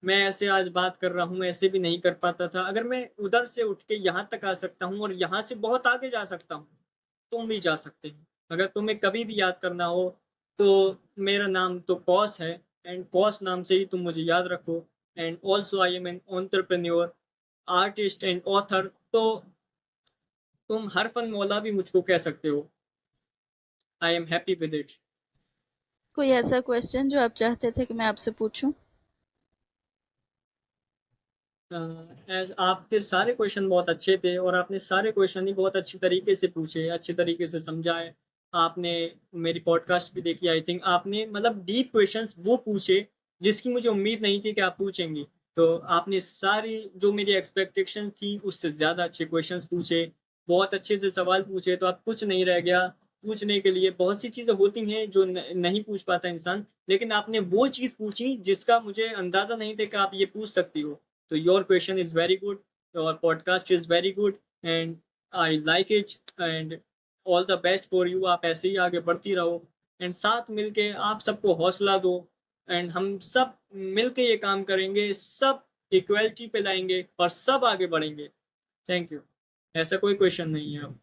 मैं ऐसे आज बात कर रहा हूँ, ऐसे भी नहीं कर पाता था। अगर मैं उधर से उठ के यहाँ तक आ सकता हूँ और यहाँ से बहुत आगे जा सकता हूँ, तुम भी जा सकते हो। अगर तुम्हें कभी भी याद करना हो तो मेरा नाम तो कॉस है, एंड कॉस नाम से ही तुम मुझे याद रखो। And also I am an entrepreneur, artist and author. तो तुम हर फन मौला भी मुझको कह सकते हो। I am happy with it. कोई ऐसा क्वेश्चन जो आप चाहते थे कि मैं आपसे पूछूं? आपके सारे क्वेश्चन बहुत अच्छे थे और आपने सारे क्वेश्चन ही बहुत अच्छी तरीके से पूछे, अच्छे तरीके से समझाए। आपने मेरी पॉडकास्ट भी देखी, आई थिंक आपने मतलब डीप क्वेश्चंस वो पूछे जिसकी मुझे उम्मीद नहीं थी कि आप पूछेंगी। तो आपने सारी जो मेरी एक्सपेक्टेशन थी उससे ज़्यादा अच्छे क्वेश्चंस पूछे, बहुत अच्छे से सवाल पूछे। तो आप कुछ नहीं रह गया पूछने के लिए। बहुत सी चीज़ें होती हैं जो नहीं पूछ पाता इंसान, लेकिन आपने वो चीज़ पूछी जिसका मुझे अंदाज़ा नहीं था कि आप ये पूछ सकती हो। So your question is very good, your podcast is very good and I like it and all the best for you। आप ऐसे ही आगे बढ़ती रहो एंड साथ मिलके आप सबको हौसला दो एंड हम सब मिलके ये काम करेंगे, सब इक्वलिटी पे लाएंगे और सब आगे बढ़ेंगे। Thank you. ऐसा कोई क्वेश्चन नहीं है अब।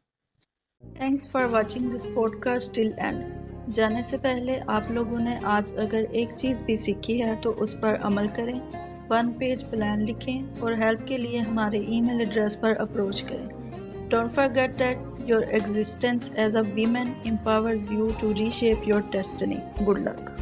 Thanks for watching this podcast till and. जाने से पहले आप लोगों ने आज अगर एक चीज़ भी सीखी है तो उस पर अमल करें, 1 पेज प्लान लिखें और हेल्प के लिए हमारे ईमेल एड्रेस पर अप्रोच करें। Don't forget that your existence as a women empowers you to reshape your destiny. Good luck.